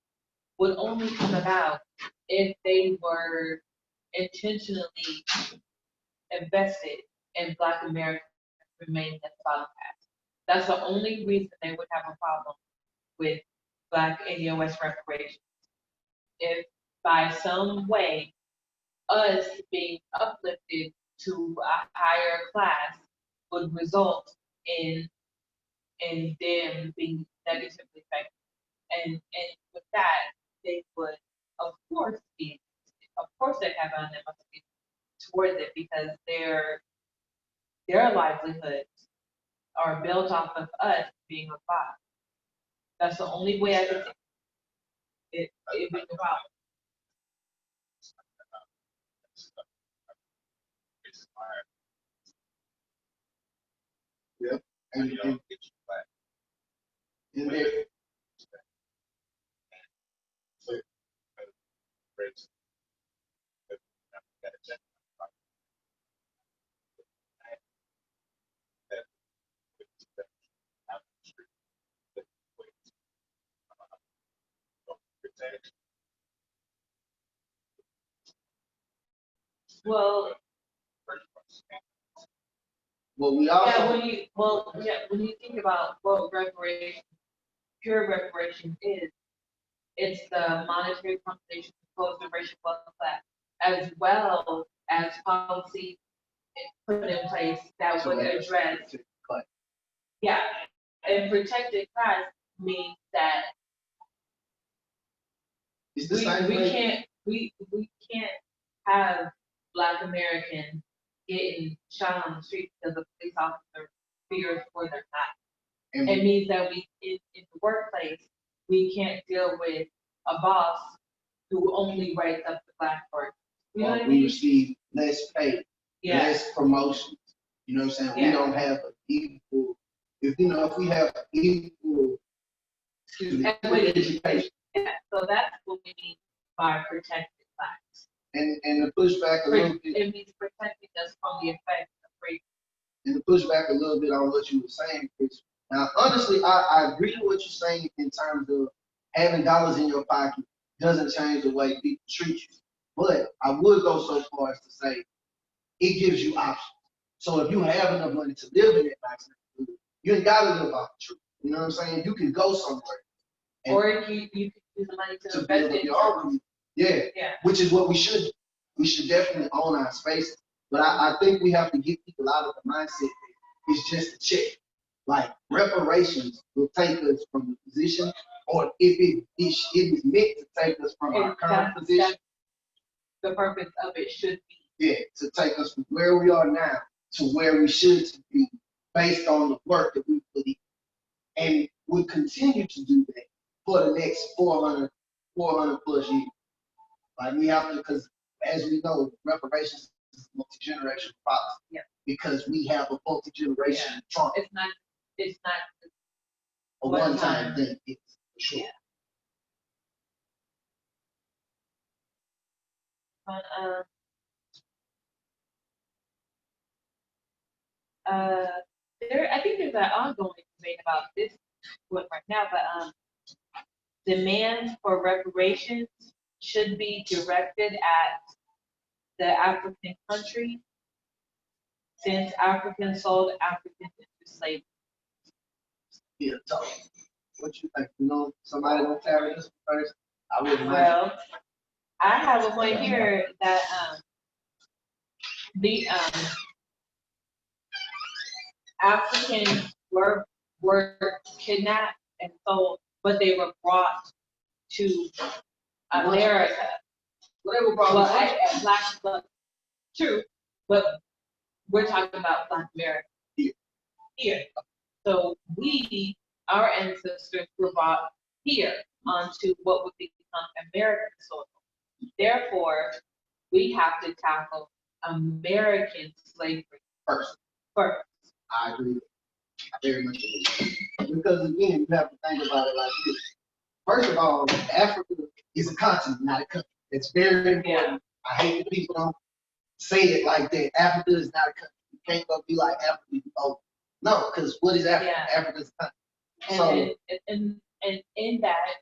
S1: would only come about if they were intentionally invested in Black America remaining at the bottom path. That's the only reason they would have a problem with Black ADOS reparations. If by some way us being uplifted to a higher class would result in them being negatively affected. and with that, they would, of course, they have an animosity towards it because their livelihoods are built off of us being a father. That's the only way I can think it being a father.
S2: Yep. And there,
S1: Well,
S2: we also,
S1: when you think about what pure reparation is, it's the monetary compensation opposed to racial wealth class, as well as policy put in place that would address. Yeah, and protected class means that
S2: it's the same way.
S1: we can't have Black Americans getting shot on the street because a police officer fears for their life.
S2: And
S1: It means that in the workplace, we can't deal with a boss who only writes up the Black work. You know what I
S2: we
S1: mean?
S2: receive less pay, less promotions. You know what I'm saying?
S1: Yeah.
S2: We don't have an equal, if we have equal, education.
S1: Yeah, so that's what we mean by protected class.
S2: And to push back a little bit.
S1: It means protecting us from the effects of race.
S2: And to push back a little bit on what you were saying, Chris. Now, honestly, I agree with what you're saying in terms of having dollars in your pocket doesn't change the way people treat you. But I would go so far as to say it gives you options. So if you have enough money to live in that nice neighborhood, you ain't got to live off the truth. You know what I'm saying? You can go somewhere.
S1: Or you can use the money to
S2: build
S1: invest in
S2: your own. Yeah. Which is what we should do. We should definitely own our spaces. But I think we have to get people out of the mindset that it's just a check. Like reparations will take us from the position, or if it is meant to take us from our current position.
S1: The purpose of it should be.
S2: Yeah, to take us from where we are now to where we should be based on the work that we put in. And we continue to do that for the next 400 plus years. Like we have to, because as we know, reparations is a multi-generational policy.
S1: Yeah.
S2: Because we have a multi-generation trauma.
S1: It's not
S2: a one-time thing. It's for sure.
S1: Yeah. I think there's an ongoing debate about this one right now, but demands for reparations should be directed at the African country, since Africans sold Africans into slavery.
S2: Yeah, so what you think? You know, somebody gonna carry this first? I wouldn't mind.
S1: Well, I have a point here that the Africans were kidnapped and sold, but they were brought to America.
S2: Well, they were brought
S1: Black, true, but we're talking about Black America here. So our ancestors were brought here onto what would become American soil. Therefore, we have to tackle American slavery first.
S2: I agree. I very much agree. Because again, you have to think about it like this. First of all, Africa is a continent, not a country. It's very important. Yeah. I hate that people don't say it like that. Africa is not a country. You can't go be like Africa. Oh, no, because what is Africa? Yeah. Africa is a country.
S1: And in that,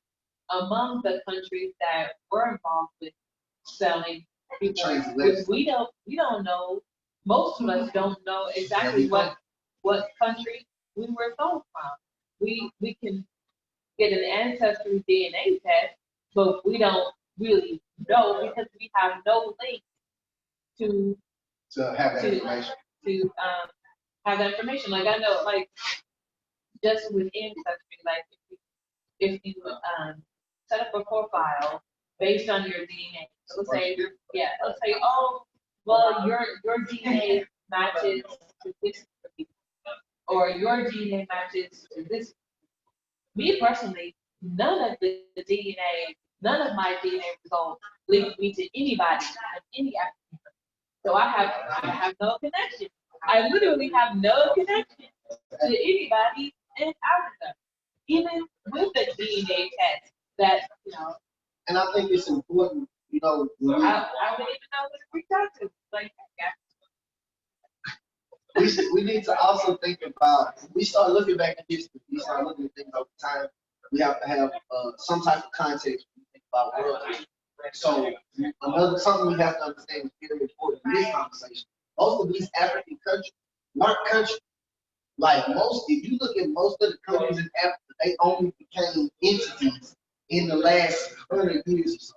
S1: among the countries that were involved with selling people, we don't know. Most of us don't know exactly what country we were sold from. We can get an ancestry DNA test, but we don't really know because we have no link to
S2: have that information.
S1: To have that information. Like I know, like just with ancestry, like if you set up a profile based on your DNA. So let's say, let's say, oh, well, your DNA matches to this people, or your DNA matches to this. Me personally, none of the DNA, none of my DNA results link me to anybody of any African. So I have no connection. I literally have no connection to anybody in Africa, even with the DNA test. That
S2: And I think it's important, when
S1: I wouldn't even know who to reach out to. Like,
S2: we need to also think about, we start looking back at history, we start looking at things over time, we have to have some type of context when we think about world history. So something we have to understand is very important in this conversation. Most of these African countries weren't countries. Like if you look at most of the countries in Africa, they only became entities in the last 100 years or so.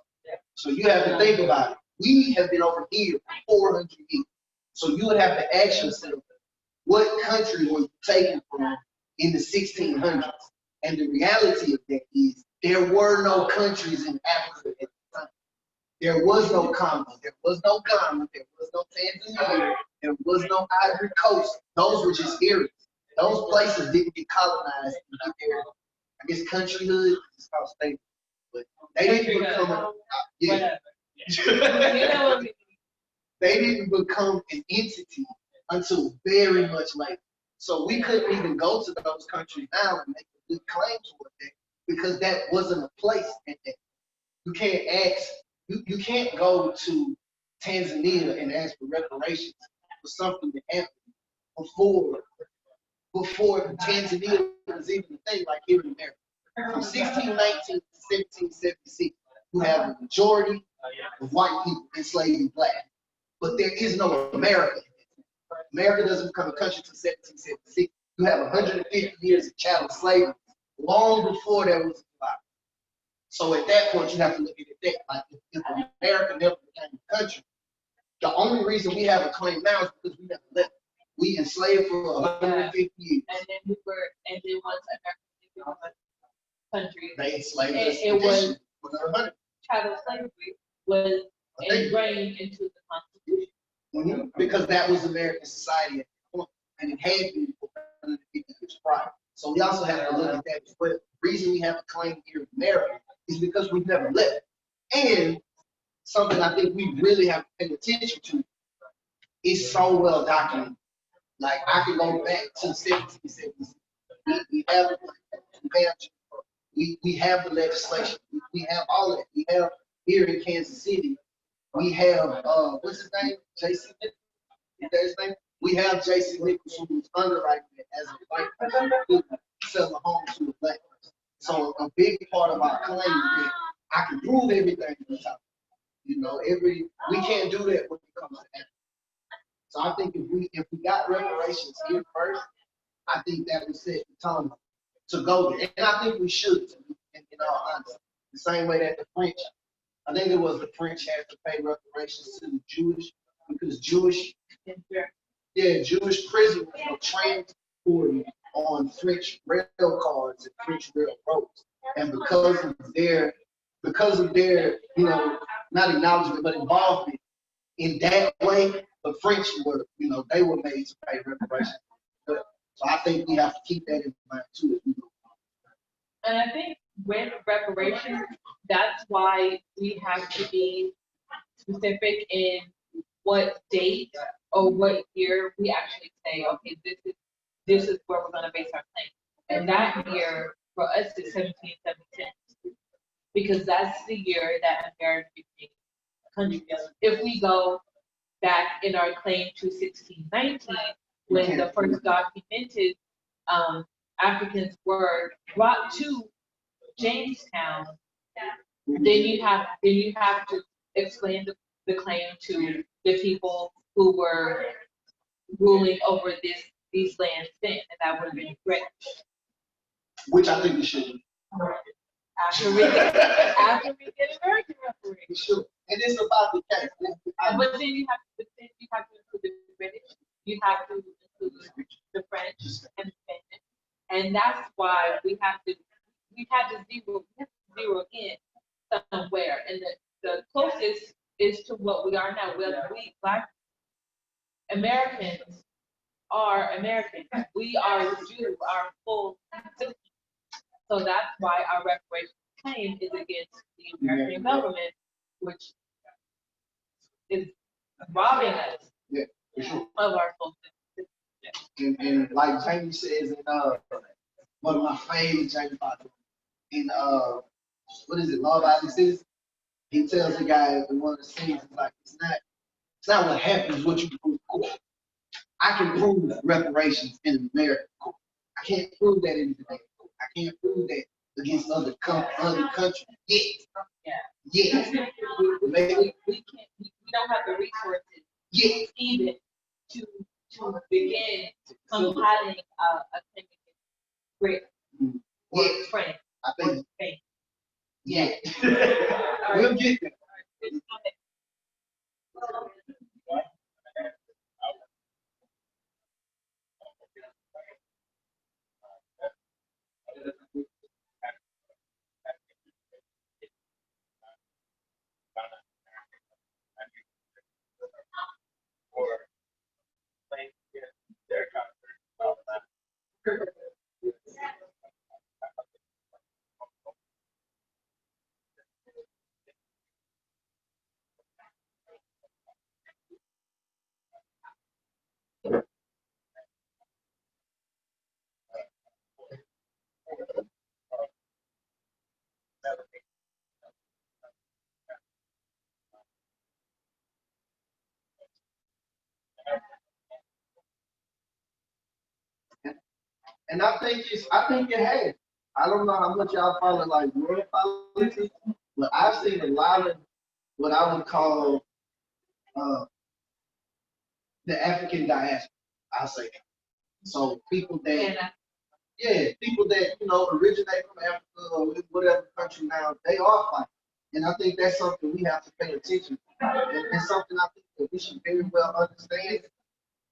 S2: So you have to think about it. We have been over here for 400 years. So you would have to ask yourself, what country were you taken from in the 1600s? And the reality of that is there were no countries in Africa at the time. There was no Congo, there was no Ghana, there was no Tanzania, there was no Ivory Coast. Those were just areas. Those places didn't get colonized and get their, I guess, countryhood, it's called state. But they didn't become, they didn't become an entity until very much later. So we couldn't even go to those countries now and make a good claim toward that because that wasn't a place at that. You can't ask, you can't go to Tanzania and ask for reparations for something that happened before Tanzania was even a thing like here in America. From 1619 to 1776, you have a majority of white people enslaving black. But there is no America. America doesn't become a country until 1776. You have 150 years of chattel slavery, long before that was about. So at that point, you have to look at it that. Like if America never became a country, the only reason we have a claim now is because we never left. We enslaved for 150 years.
S1: And then once America became a country,
S2: they enslaved us.
S1: It was
S2: chattel
S1: slavery was ingrained into the Constitution.
S2: Mm-hmm. Because that was American society at the point, and it had been for 150 years prior. So we also have to look at that. But the reason we have a claim here in America is because we've never left. And something I think we really have to pay attention to is so well documented. Like I can go back to 1770s. We have the legislation. We have all of it. We have here in Kansas City. We have what's his name? J.C. Nichols. Is that his name? We have J.C. Nichols who was underwriting it as a white person who sell a home to a black person. So a big part of our claim is that I can prove everything on top. We can't do that when it comes to Africa. So I think if we got reparations here first, I think that would set the tone to go there. And I think we should, in all honesty. The same way that the French, I think it was the French had to pay reparations to the Jewish, because Jewish prisoners were transported on French rail cars and French railroads. And because of their, not acknowledgement, but involvement in that way, the French were, they were made to pay reparations. So I think we have to keep that in mind too.
S1: And I think with reparations, that's why we have to be specific in what date or what year we actually say, okay, this is where we're going to base our claim. And that year for us is 1776, because that's the year that America became a country. If we go back in our claim to 1619, when the first documented Africans were brought to Jamestown, then you have to explain the claim to the people who were ruling over these lands then, and that would have been British.
S2: Which I think we should do.
S1: After we get American reparations.
S2: We should. And it's about the case.
S1: But then you have to include the British, you have to include the French and the Spanish. And that's why we had to zero what we are now. We Black Americans are Americans. We are due our full citizens. So that's why our reparations claim is against the American government, which is robbing us
S2: Yeah, for sure.
S1: of our full citizenship.
S2: And like Jamie says in one of my favorite Jamie Foxx in what is it, Law Abiding Citizen? He tells the guy in one of the scenes, he's like, it's not what happens, what you prove in court. I can prove reparations in an American court. I can't prove that in the court. I can't prove that against other countries yet.
S1: Yeah.
S2: Yet.
S1: We don't have the resources
S2: Yet.
S1: even to begin compiling a great
S2: Yet.
S1: friend.
S2: I think.
S1: Faith.
S2: Yeah. We'll get there. And I think it has. I don't know how much y'all follow like world politics, but I've seen a lot of what I would call the African diaspora. I'll say that. So people that, people that originate from Africa or whatever country now, they are fighting. And I think that's something we have to pay attention to. And something I think that we should very well understand.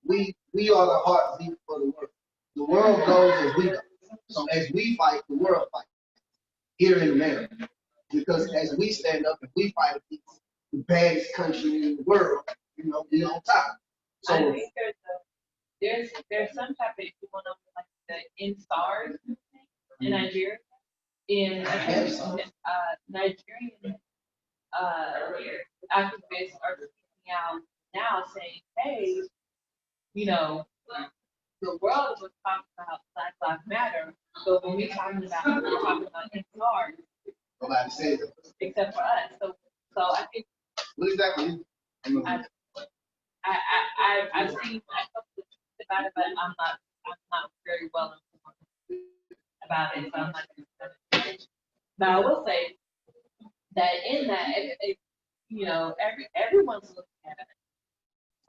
S2: We are the heartbeat for the world. The world goes as we go. So as we fight, the world fights here in America. Because as we stand up and we fight against the baddest country in the world, we on top. So
S1: I think there's some type of, if you want to like the in-stars in Nigeria. In Nigerian activists are speaking out now saying, hey, the world was talking about Black Lives Matter, but when we're talking about in-stars,
S2: nobody says it.
S1: except for us. So I think
S2: What exactly?
S1: I've seen a couple of tweets about it, but I'm not very well informed about it, so I'm not going to. But I will say that in that, everyone's looking at it.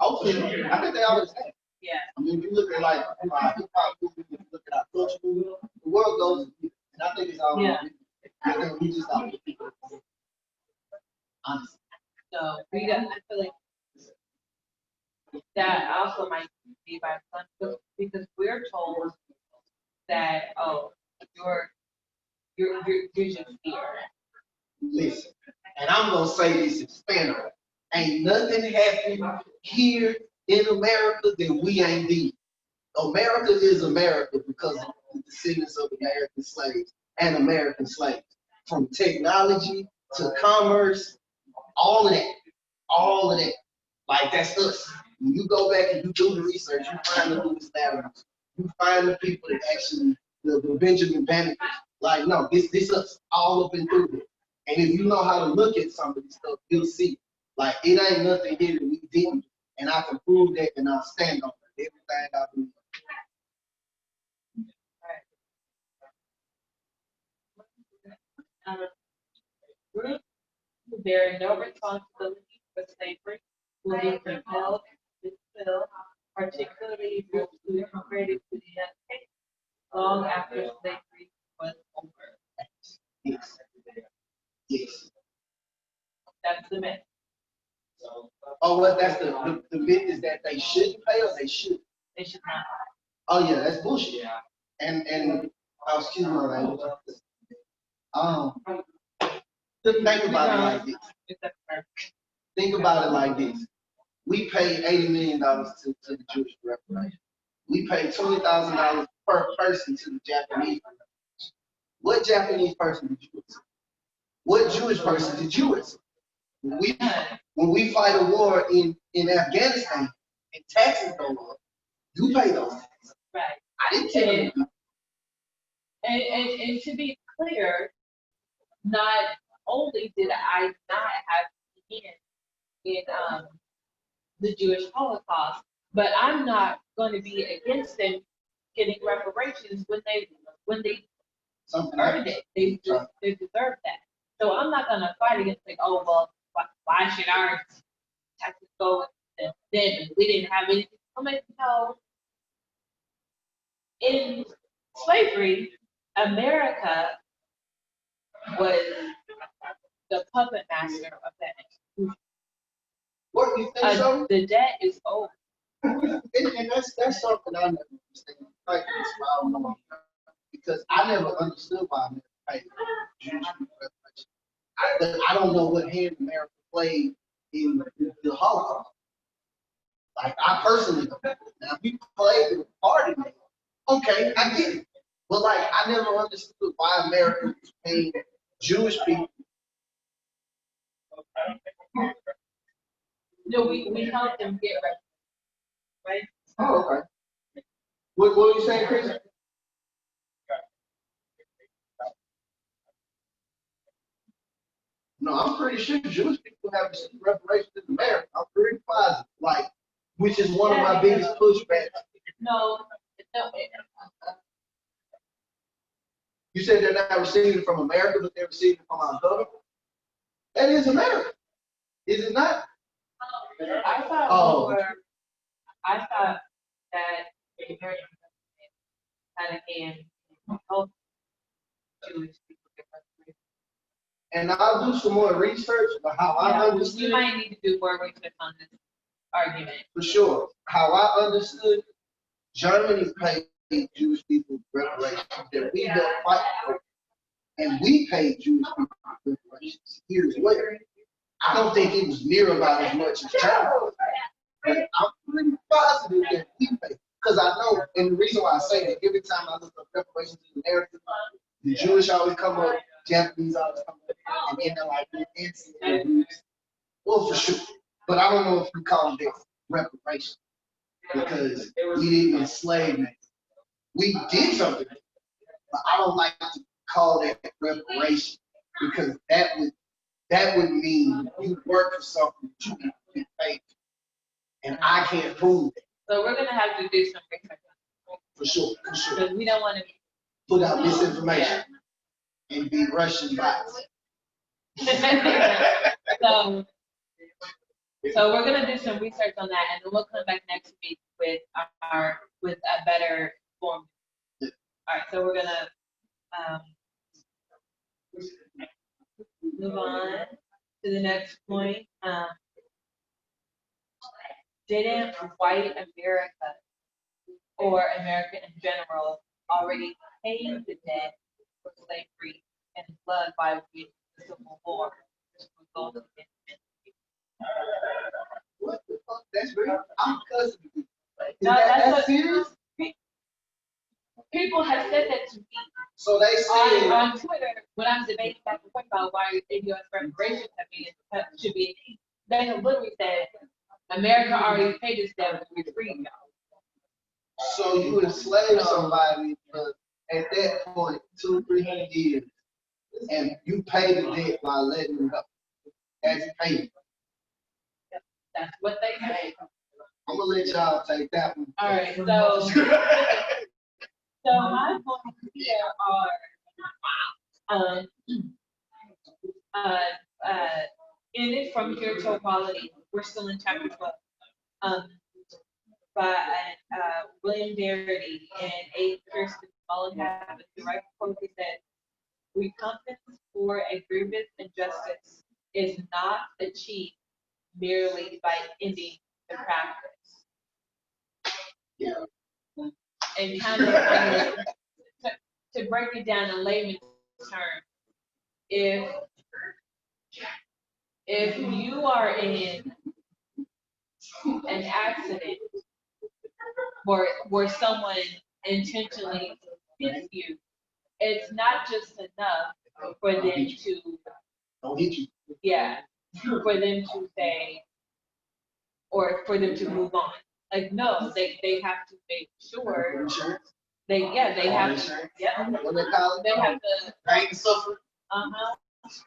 S2: Oh, sure. I think they always have.
S1: Yeah.
S2: I mean, if you look at like hip-hop movies, if you look at our culture movie, the world goes, and I think it's all.
S1: Yeah.
S2: I think we just have to keep it. Honestly.
S1: So I feel like that also might be by some, because we're told that you're just here.
S2: Listen, and I'm gonna say this in Spanish. Ain't nothing happening here in America that we ain't did. America is America because of the descendants of American slaves and American slaves. From technology to commerce, all of that. Like that's us. When you go back and you do the research, you find the Louis Narratives, you find the people that actually, the Benjamin Banneker. Like, no, this us all up and through it. And if you know how to look at some of this stuff, you'll see. Like, it ain't nothing here that we didn't. And I can prove that and I'll stand on it. Everything I do.
S1: Groups who bear no responsibility for slavery will be compelled to fulfill, particularly groups who immigrated to the United States long after slavery was over.
S2: Yes. Yes.
S1: That's the myth.
S2: Oh, well, that's the myth is that they shouldn't pay or they should.
S1: They should not.
S2: Oh yeah, that's bullshit. Yeah. And excuse my language. Think about it like this. Think about it like this. We pay $80 million to the Jewish reparations. We pay $20,000 per person to the Japanese reparations. What Japanese person did you assault? What Jewish person did you assault? When we fight a war in Afghanistan and taxes go up, you pay those taxes.
S1: Right.
S2: I didn't tell you.
S1: And to be clear, not only did I not have in the Jewish Holocaust, but I'm not going to be against them getting reparations when they
S2: Something
S1: earned
S2: else.
S1: it. They deserve that. So I'm not going to fight against like, oh well, why should our taxes go to them? And we didn't have anything. I'm like, no. In slavery, America was the puppet master of that institution.
S2: What, you think so?
S1: The debt is owed.
S2: And that's something I never understand. Like, I don't know, because I never understood why America paid Jewish people reparations. But I don't know what hand America played in the Holocaust. Like, I personally don't know. Now, if we played a part in it, okay, I get it. But like, I never understood why America was paying Jewish people.
S1: No, we helped them get reparations, right?
S2: Oh, okay. What were you saying, Chris? No, I'm pretty sure Jewish people have received reparations in America. I'm pretty positive. Like, which is one of my biggest pushbacks.
S1: No.
S2: You said they're not receiving it from America, but they're receiving it from our government. That is America, is it not?
S1: I thought I thought that the American government had a hand in helping Jewish people get reparations.
S2: And I'll do some more research about how I understood.
S1: You might need to do more research on this argument.
S2: For sure. How I understood, Germany paid Jewish people reparations that we helped fight for. And we paid Jewish people reparations here as well. I don't think it was near about as much as Germany. But I'm pretty positive that we paid. Because I know, and the reason why I say that, every time I look up reparations in America, the Jewish always come up, Japanese always come up, and then they're like, well, for sure. But I don't know if we call it reparations. Because we didn't enslave them. We did something, but I don't like to call that reparation because that would mean you work for something that you didn't get paid for. And I can't prove it.
S1: So we're gonna have to do some research
S2: For sure.
S1: because we don't want to
S2: Put out misinformation and be Russian bots.
S1: So we're gonna do some research on that, and then we'll come back next week with a better form. All right, so we're gonna move on to the next point. Didn't white America or America in general already pay the debt for slavery and blood by the Civil War, which resulted in
S2: What the fuck? That's real? I'm cousin. Is
S1: No,
S2: that
S1: what
S2: serious?
S1: people have said that to me
S2: So they said,
S1: on Twitter when I was debating back and forth about why ADOS reparations should be. They have literally said America already paid us debt when we freed y'all.
S2: so you enslaved somebody for, at that point, 200-300 years, and you pay the debt by letting them go. That's payment.
S1: That's what they say.
S2: I'm gonna let y'all take that one.
S1: All right, so my points here are in it from pure to equality. We're still in chapter 12. By William Darity and A. Kirsten Mullen have a direct quote that said, recompense for a grievous injustice is not achieved merely by ending the practice.
S2: Yeah.
S1: And kind of to break it down in layman's terms, if if you are in an accident where someone intentionally hits you, it's not just enough for them to,
S2: Don't hit you.
S1: yeah, for them to say, or for them to move on. Like, no, they have to make sure,
S2: Insurance.
S1: they have to, yeah,
S2: What they call it?
S1: they have to,
S4: Pain and suffering.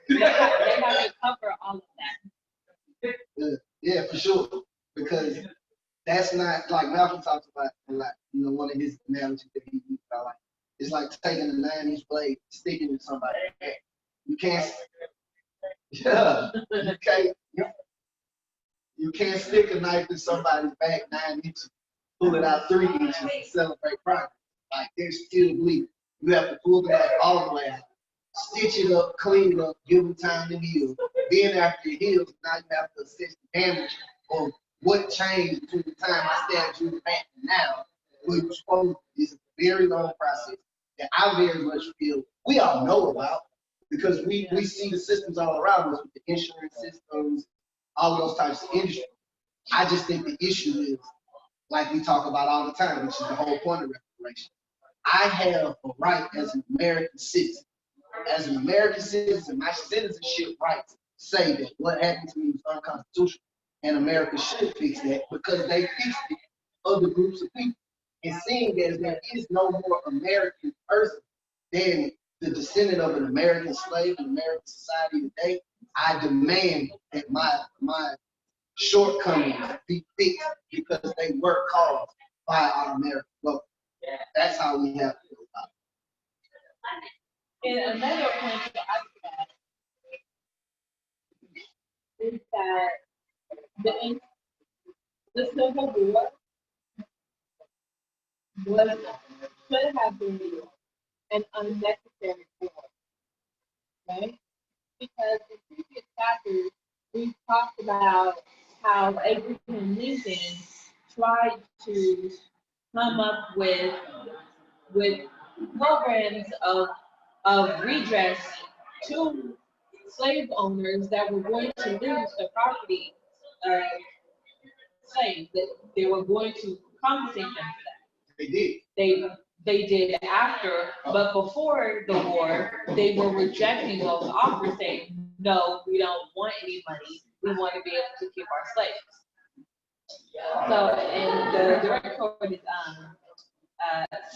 S1: they have to cover all of that.
S2: Yeah, for sure. Because that's not like Malcolm talks about a lot. You know, one of his analogies that he used, I like. It's like taking a 9-inch blade, sticking in somebody's back. You can't. Yeah, you can't stick a knife in somebody's back 9 inches, pull it out 3 inches, and celebrate progress. Like they're still bleeding. You have to pull the knife all the way out, stitch it up, clean it up, give them time to heal. Then after it heals, now you have to assess the damage or what changed between the time I stabbed you in the back and now. Which is a very long process that I very much feel we all know about because we see the systems all around us with the insurance systems, all of those types of industries. I just think the issue is, like we talk about all the time, which is the whole point of reparation. I have a right as an American citizen. As an American citizen, my citizenship rights say that what happened to me was unconstitutional, and America should fix that because they fixed it other groups of people. And seeing that there is no more American person than the descendant of an American slave in American society today, I demand that my shortcomings be fixed because they were caused by our American vote. That's how we have to go about it.
S1: And another point to add to that is that the Civil War should have been an unnecessary war, right? Because in previous chapters, we've talked about how Abraham Lincoln tried to come up with programs of redress to slave owners that were going to lose the property of slaves, that they were going to compensate them for that.
S2: They did.
S1: They did after, but before the war, they were rejecting those offers, saying, no, we don't want any money. We want to be able to keep our slaves. So, and the direct quote is,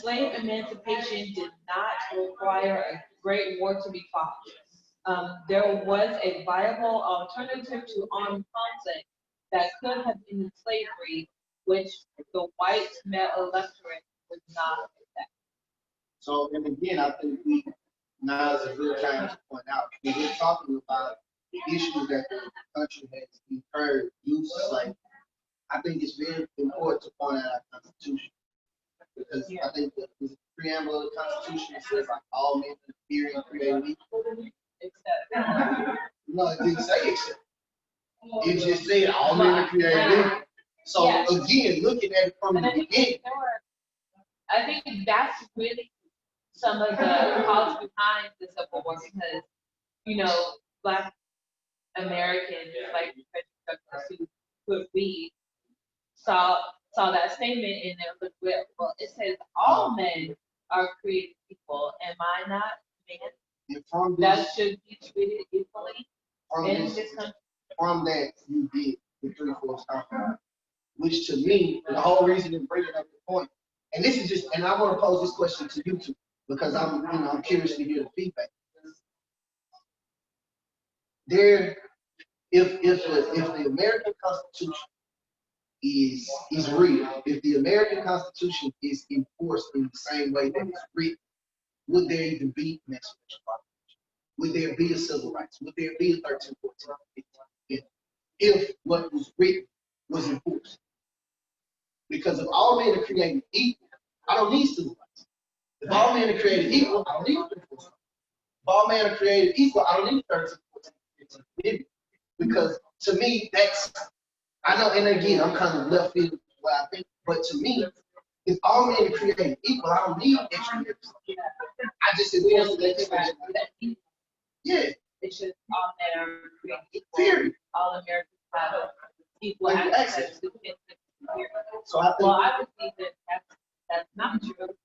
S1: slave emancipation did not require a great war to be fought. There was a viable alternative to armed conflict that could have ended slavery, which the white male electorate would not accept.
S2: So, and again, I think now is a good time to point out, when we're talking about the issues that the country has incurred due to slavery, I think it's very important to point out our Constitution. Because I think the preamble of the Constitution says like all men are free and created equal. No, it didn't say except. It just said all men are created equal. So again, looking at it from the beginning.
S1: I think that's really some of the cause behind the Civil War because, you know, Black Americans, like who could read, saw that statement and it was well, it says all men are created equal. Am I not man? That should be treated equally in this country.
S2: From that, you get the 3/4 compromise, which to me, the whole reason in bringing up the point, and this is just, and I want to pose this question to you two because I'm curious to hear the feedback. If the American Constitution is real, if the American Constitution is enforced in the same way that it's written, would there even be an emancipation proclamation? Would there be a civil rights? Would there be a 13, 14, 15? If what was written was enforced? Because if all men are created equal, I don't need civil rights. If all men are created equal, I don't need 13, 14. If all men are created equal, I don't need 13, 14, 15. Because to me, that's, I know, and again, I'm kind of left field what I think, but to me, if all men are created equal, I don't need extra years. I just enforce the legislation. Yeah,
S1: It's just all men are created equal.
S2: Period.
S1: All Americans have equal
S2: Equal
S1: access
S2: access.
S1: to education.
S2: So I think,
S1: Well, I would think that that's not true.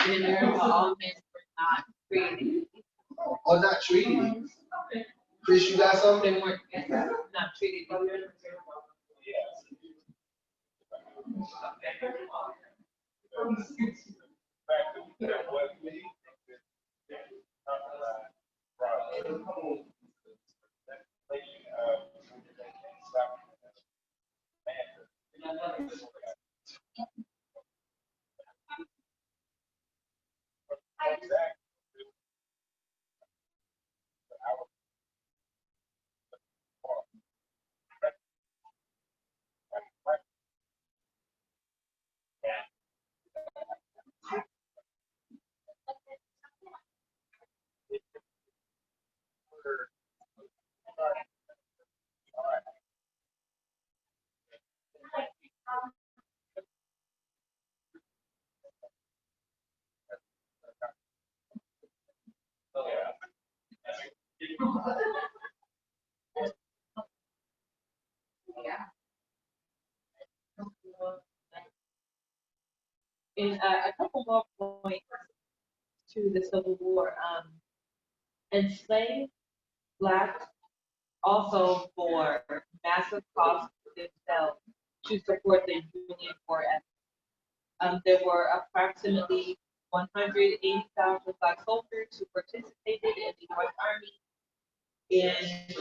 S1: In America, all men were not created equal.
S2: or not treated. Chris, you got something?
S1: They weren't not treated equal. And a couple more points to the Civil War. Enslaved Blacks also bore massive costs themselves to support the Union war effort. There were approximately 180,000 Black soldiers who participated in the U.S. Army, and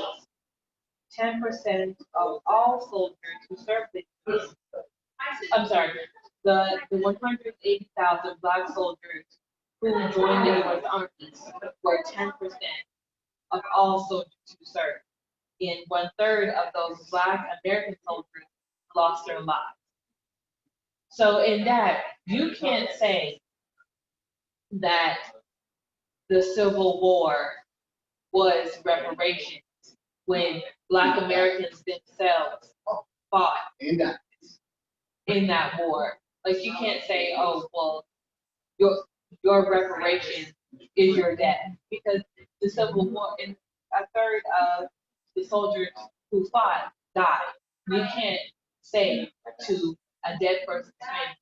S1: 10% of all soldiers who served the the 180,000 Black soldiers who joined the U.S. Army were 10% of all soldiers who served. And 1/3 of those Black American soldiers lost their lives. So in that, you can't say that the Civil War was reparations when Black Americans themselves fought
S2: And that.
S1: in that war. Like, you can't say, oh, well, your reparation is your death, because the Civil War, and 1/3 of the soldiers who fought died. You can't say to a dead person's family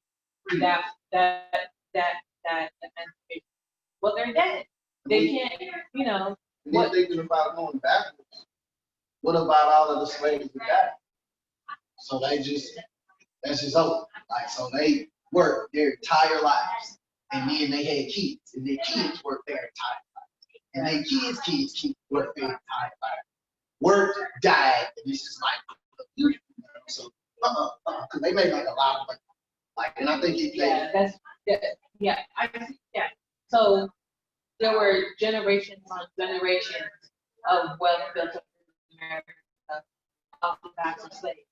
S1: that emancipation. Well, they're dead. They can't,
S2: And then thinking about going backwards, what about all of the slaves that died? So that's just over. Like, so they worked their entire lives, and then they had kids, and their kids worked their entire lives, and their kids worked their entire lives. Worked, died, and this is like beautiful. So, because they made like a lot of money. Like, and I think
S1: So there were generations on generations of wealth built up in America off the backs of slaves.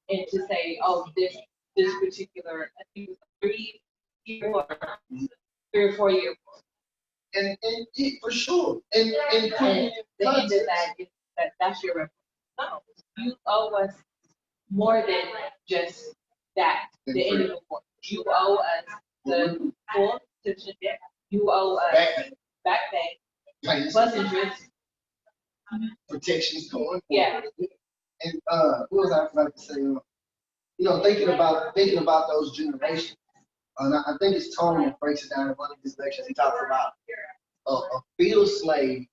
S1: And to say, oh, this particular, I think it was 3 or 4 years.
S2: and for sure. And
S1: The end of that is that's your reparation. No, you owe us more than just that. The end of the war. You owe us the full subscription debt. You owe us back pay, plus interest.
S2: protections going forward.
S1: Yeah.
S2: And what was I about to say? Thinking about those generations. And I think it's Tony that breaks it down in one of his lectures. He talks about a field slave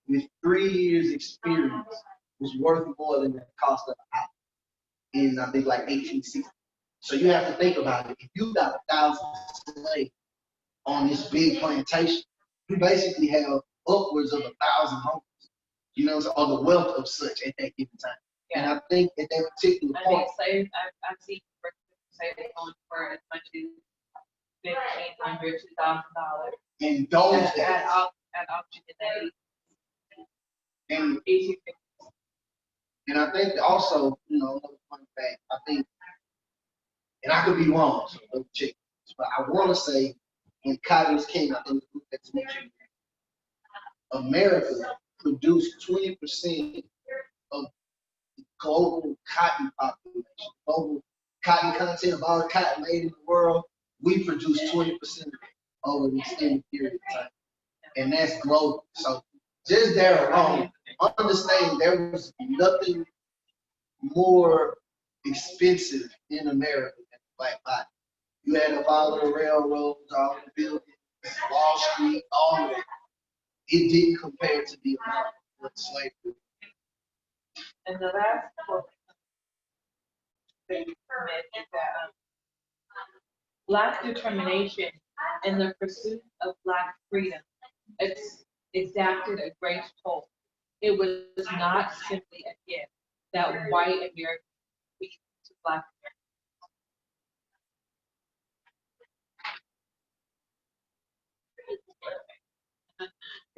S2: with 3 years experience was worth more than the cost of a house in, I think, like 1860. So you have to think about it. If you got 1,000 slaves on this big plantation, you basically have upwards of 1,000 homes, or the wealth of such at that given time.
S1: Yeah.
S2: And I think at that particular
S1: I
S2: point,
S1: mean, slaves, I've seen slaves going for as much as $1,500 to $2,000
S2: in those days,
S1: at auction in the
S2: and
S1: 1850s.
S2: And I think also, another fun fact, I think, and I could be wrong, so don't check this, but I want to say when cotton was king, I think the group that's mentioned, America produced 20% of the global cotton population, global cotton content of all the cotton made in the world. We produce 20% of it over an extended period of time. And that's global. So just there alone, understand there was nothing more expensive in America than the black body. You had up all of the railroads, all the buildings, Wall Street, all of that. It didn't compare to the amount of what slavery.
S1: And the last quote that you permit is that Black determination and the pursuit of Black freedom exacted a great toll. It was not simply a gift that white Americans gave to Black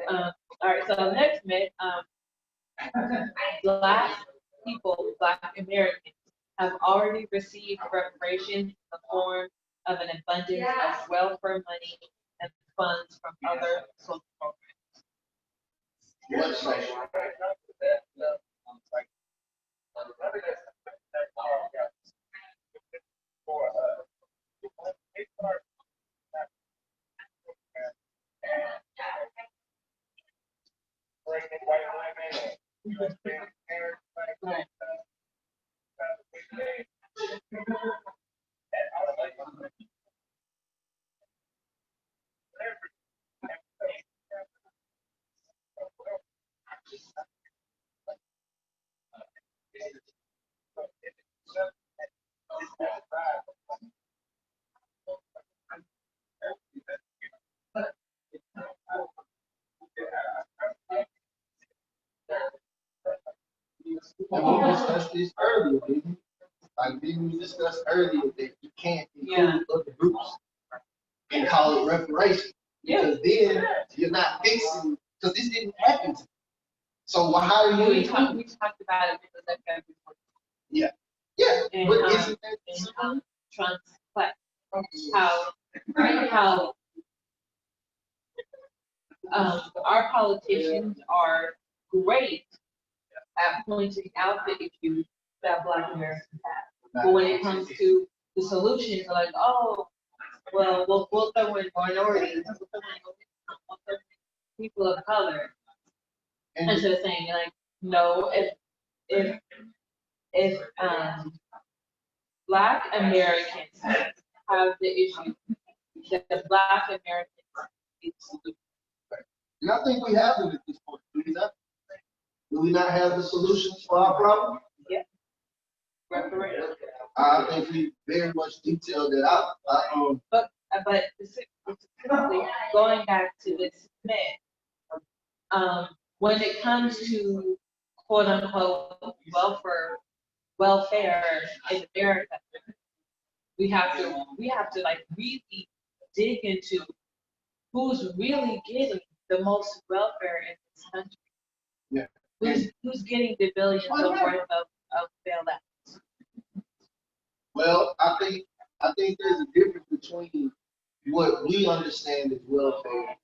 S1: Americans. All right, so next myth, Black people, Black Americans, have already received reparations in the form of an abundance of welfare money and funds from other social programs.
S2: What say? And we discussed this earlier, didn't we? Like, didn't we discuss earlier that you can't include other groups and call it reparations? Because then you're not fixing, because this didn't happen to you. So how are you
S1: We talked
S2: including?
S1: about it because that's every
S2: Yeah,
S1: and,
S2: but isn't that
S1: and transplant how our politicians are great at pointing out the issues that Black Americans have. But when it comes to the solutions, they're like, oh, well, we'll throw in minorities, we'll throw in people of color.
S2: And
S1: Instead of saying like, no, if Black Americans have the issue that Black Americans need to do.
S2: and I think we have them at this point. Do we not? Do we not have the solutions for our problem?
S1: Yeah. Reparations.
S2: I think we very much detailed that out.
S1: But specifically going back to this myth, when it comes to quote unquote welfare in America, we have to like really dig into who's really getting the most welfare in this country.
S2: Yeah.
S1: Who's getting the billions of worth of bailouts?
S2: Well, I think there's a difference between what we understand as welfare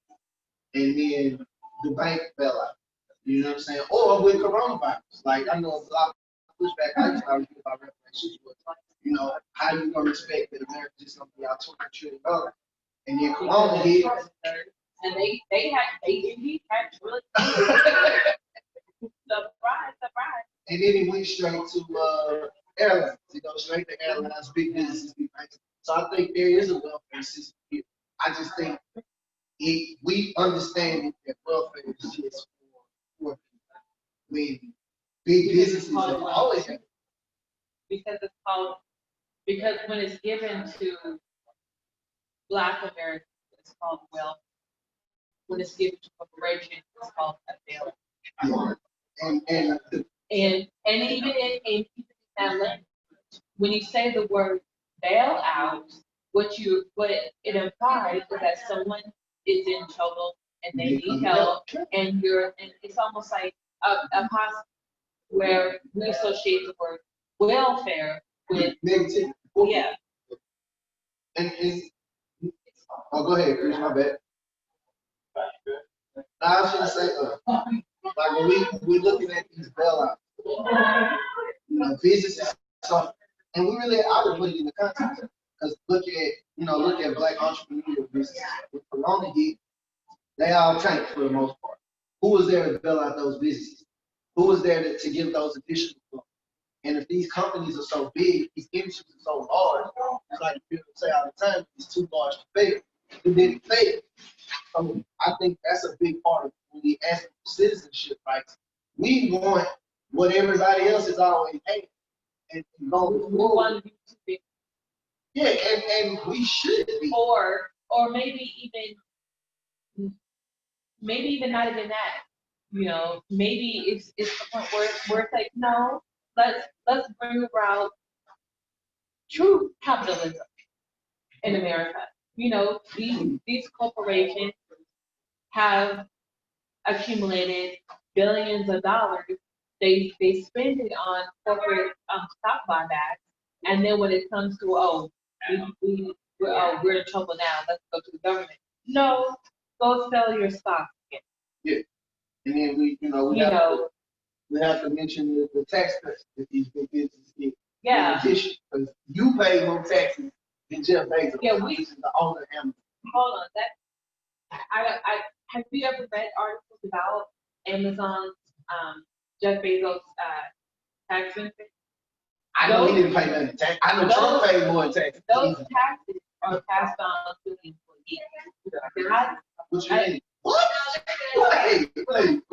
S2: and then the bank bailout. You know what I'm saying? Or with coronavirus. Like I know a lot of pushback I used to always get about reparations was, you know, how you gonna expect that America just gonna be out $200 trillion and then corona hit.
S1: And they indeed had really surprise.
S2: And then it went straight to airlines. You know, straight to airlines, big businesses, big banks. So I think there is a welfare system here. I just think we understand that welfare is just for people. I mean, big businesses have always had.
S1: Because when it's given to Black Americans, it's called welfare. When it's given to corporations, it's called a bailout.
S2: And
S1: even in that language, when you say the word bailout, what it implies is that someone is in trouble and they need help, and it's almost like a possible where we associate the word welfare with
S2: negative.
S1: yeah.
S2: And oh, go ahead, Chris. My bad. I was gonna say, like when we're looking at these bailouts, you know, businesses, so, and we really, I would put it in the context, because look at Black entrepreneurial businesses. With Corona hit, they all tanked for the most part. Who was there to bail out those businesses? Who was there to give those additional funds? And if these companies are so big, these industries are so large, it's like people say all the time, it's too large to fail. It didn't fail. So I think that's a big part of when we ask for citizenship rights. We want what everybody else is always had. And going
S1: We
S2: forward,
S1: want to be,
S2: yeah, and we should be.
S1: or maybe even not even that. You know, maybe it's the point where it's like, no, let's bring about true capitalism in America. You know, these corporations have accumulated billions of dollars. They spend it on corporate stock buybacks, and then when it comes to we're in trouble now, let's go to the government. No, go sell your stock.
S2: Yeah. And then we have to mention the tax cuts that these big businesses get.
S1: Yeah.
S2: In addition, because you pay more taxes than Jeff Bezos.
S1: Yeah,
S2: which is the owner of Amazon.
S1: Hold on, I have you ever read articles about Amazon's Jeff Bezos tax benefits?
S2: I know he didn't pay nothing in tax. I know Trump paid more in taxes.
S1: Those taxes are passed on to the employees.
S2: What you mean? What? Wait.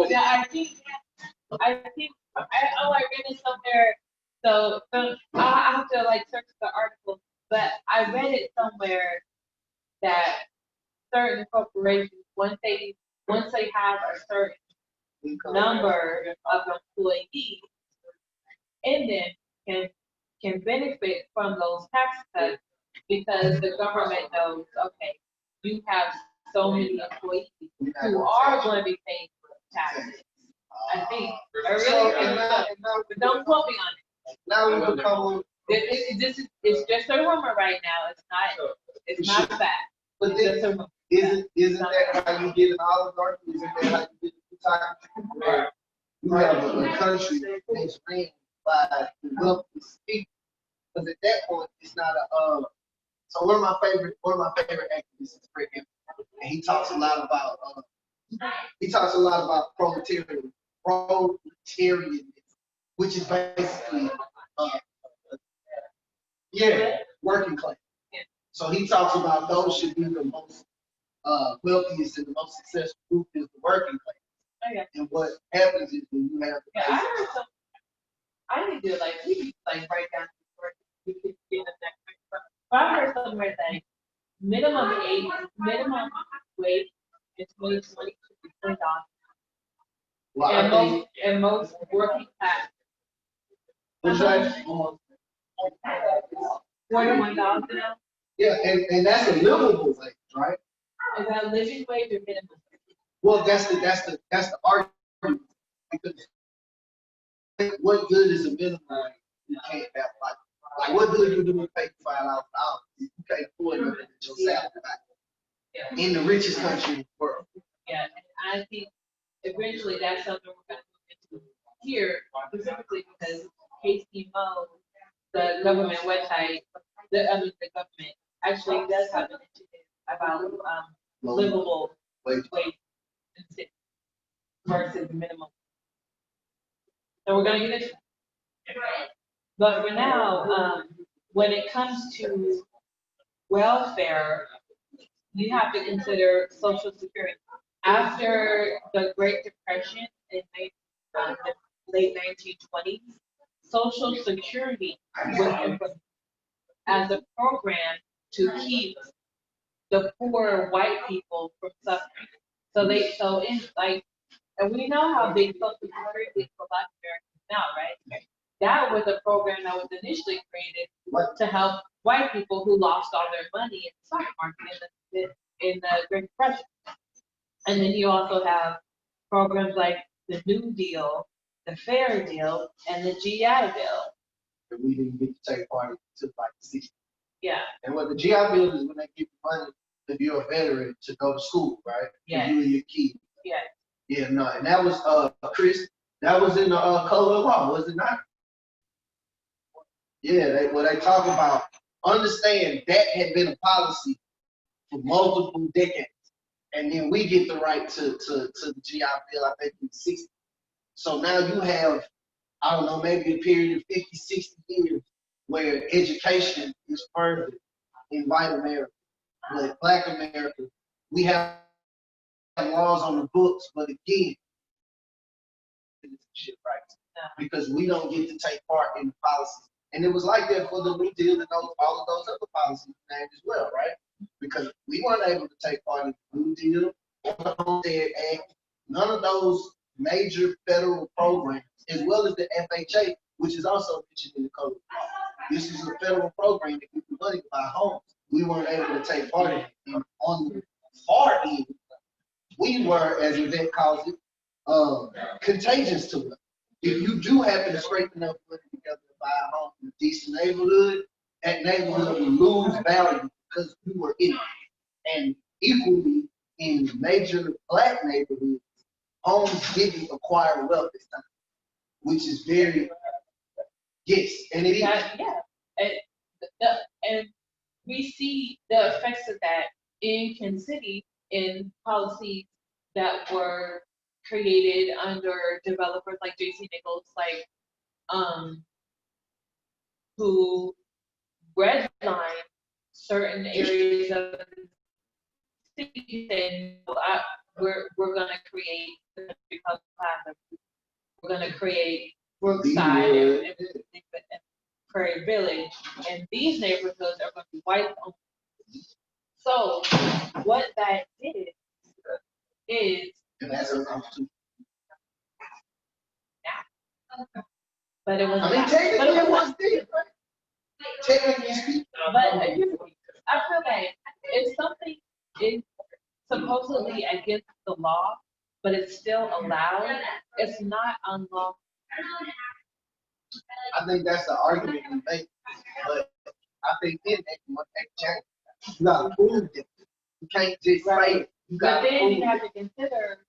S1: Yeah, I think I read it somewhere. So I have to like search the article, but I read it somewhere that certain corporations, once they have a certain number of employees, and then can benefit from those tax cuts because the government knows, okay, you have so many employees who are going to be paying taxes. I think, but don't quote me on it.
S2: Now we become.
S1: It's just a rumor right now. It's not a fact.
S2: But
S1: It's just a rumor.
S2: Isn't that how you get an oligarchy? Isn't that how you get the time? You have a country that's ran by the wealthiest people. Because at that point, it's not a. So one of my favorite activists is Fred Hampton, and he talks a lot about proletarianism, which is basically working class. So he talks about those should be the most wealthiest and the most successful group is the working class.
S1: Okay.
S2: And what happens is when you have
S1: Yeah, I heard some. I need to we need to write down the work. We could get the next. But I heard somewhere that minimum wage in 2020 should be $20.
S2: well,
S1: And most working class.
S2: what's that?
S1: $41 now.
S2: Yeah, and that's a livable wage, right?
S1: Is that living wage or minimum?
S2: Well, that's the argument because what good is a minimum wage? You can't have like what good you do to pay $5,000 if you can't afford it at your salary back in the richest country in the world?
S1: Yeah, and I think eventually that's something we're going to move into here, specifically because KCMO, the government website, the government actually does have an initiative about livable wage versus minimum. So we're going to get into it. But for now, when it comes to welfare, you have to consider Social Security. After the Great Depression in the late 1920s, Social Security was implemented as a program to keep the poor white people from suffering. And we know how big Social Security is for Black Americans now, right? That was a program that was initially created to help white people who lost all their money in the stock market in the Great Depression. And then you also have programs like the New Deal, the Fair Deal, and the GI Bill.
S2: And we didn't get to take part until like the 60s.
S1: Yeah.
S2: And what the GI Bill is when they give you money if you're a veteran to go to school, right?
S1: Yeah.
S2: You and your kid.
S1: Yeah.
S2: Yeah, no, and that was Chris. That was in the color of law, was it not? Yeah, they talk about. Understand that had been a policy for multiple decades, And then we get the right to the GI Bill, I think in the 60s. So now you have, I don't know, maybe a period of 50, 60 years where education is further in white America. But Black America, we have laws on the books, but again, shit right. Because we don't get to take part in the policies. And it was like that for the New Deal and all of those other policies named as well, right? Because we weren't able to take part in the New Deal or the Homestead Act, none of those major federal programs, as well as the FHA, which is also mentioned in the code. This is a federal program that gives you money to buy homes. We weren't able to take part in it. And on the far end, we were, as Yvette calls it, contagious to it. If you do happen to scrape enough money together to buy a home in a decent neighborhood, that neighborhood will lose value because you were in it. And equally, in major Black neighborhoods, homes didn't acquire wealth this time, which is very, yes, and it is.
S1: Yeah, and we see the effects of that in Kansas City in policies that were created under developers like J.C. Nichols, like who redline certain areas of the city, saying, we're going to create because we're going to create Brookside and Prairie Village, and these neighborhoods are going to be white owned. So what that did is,
S2: And that's a constitution.
S1: but it was.
S2: I mean, technically it was there, right? Technically speaking.
S1: But I feel like if something is supposedly against the law, but it's still allowed, it's not unlawful.
S2: I think that's the argument we make, but I think then they want to change. You gotta prove it. You can't just say it. You
S1: But
S2: gotta
S1: then
S2: prove
S1: you have
S2: it.
S1: to consider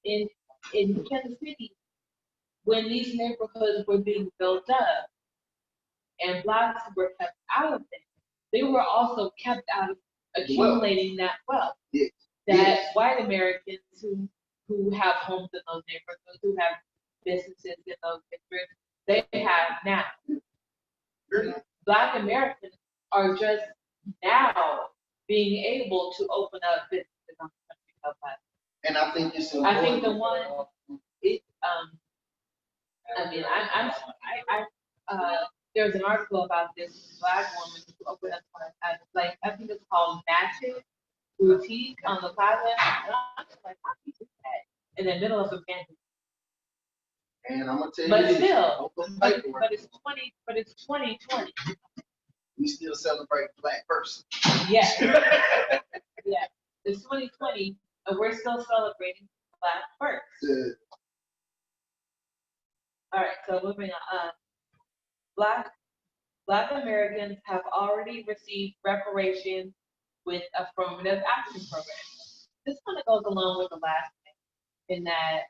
S1: in Kansas City, when these neighborhoods were being built up and Blacks were kept out of them, they were also kept out of accumulating that wealth.
S2: Yes.
S1: That
S2: Yes.
S1: white Americans who have homes in those neighborhoods, who have businesses in those districts, they have now. Black Americans are just now being able to open up businesses on the country of that.
S2: And I think it's
S1: I think the one, it, I mean, there's an article about this Black woman who opened up like, I think it's called Matches Boutique on the plaza. And I'm just like, how do you do that in the middle of a pandemic?
S2: And I'm gonna tell you
S1: But
S2: this,
S1: still,
S2: open
S1: but
S2: paperwork.
S1: it's 2020.
S2: We still celebrate Black person.
S1: Yeah. Yeah. It's 2020 and we're still celebrating Black first. All right, so moving on. Black Americans have already received reparations with affirmative action programs. This kind of goes along with the last thing in that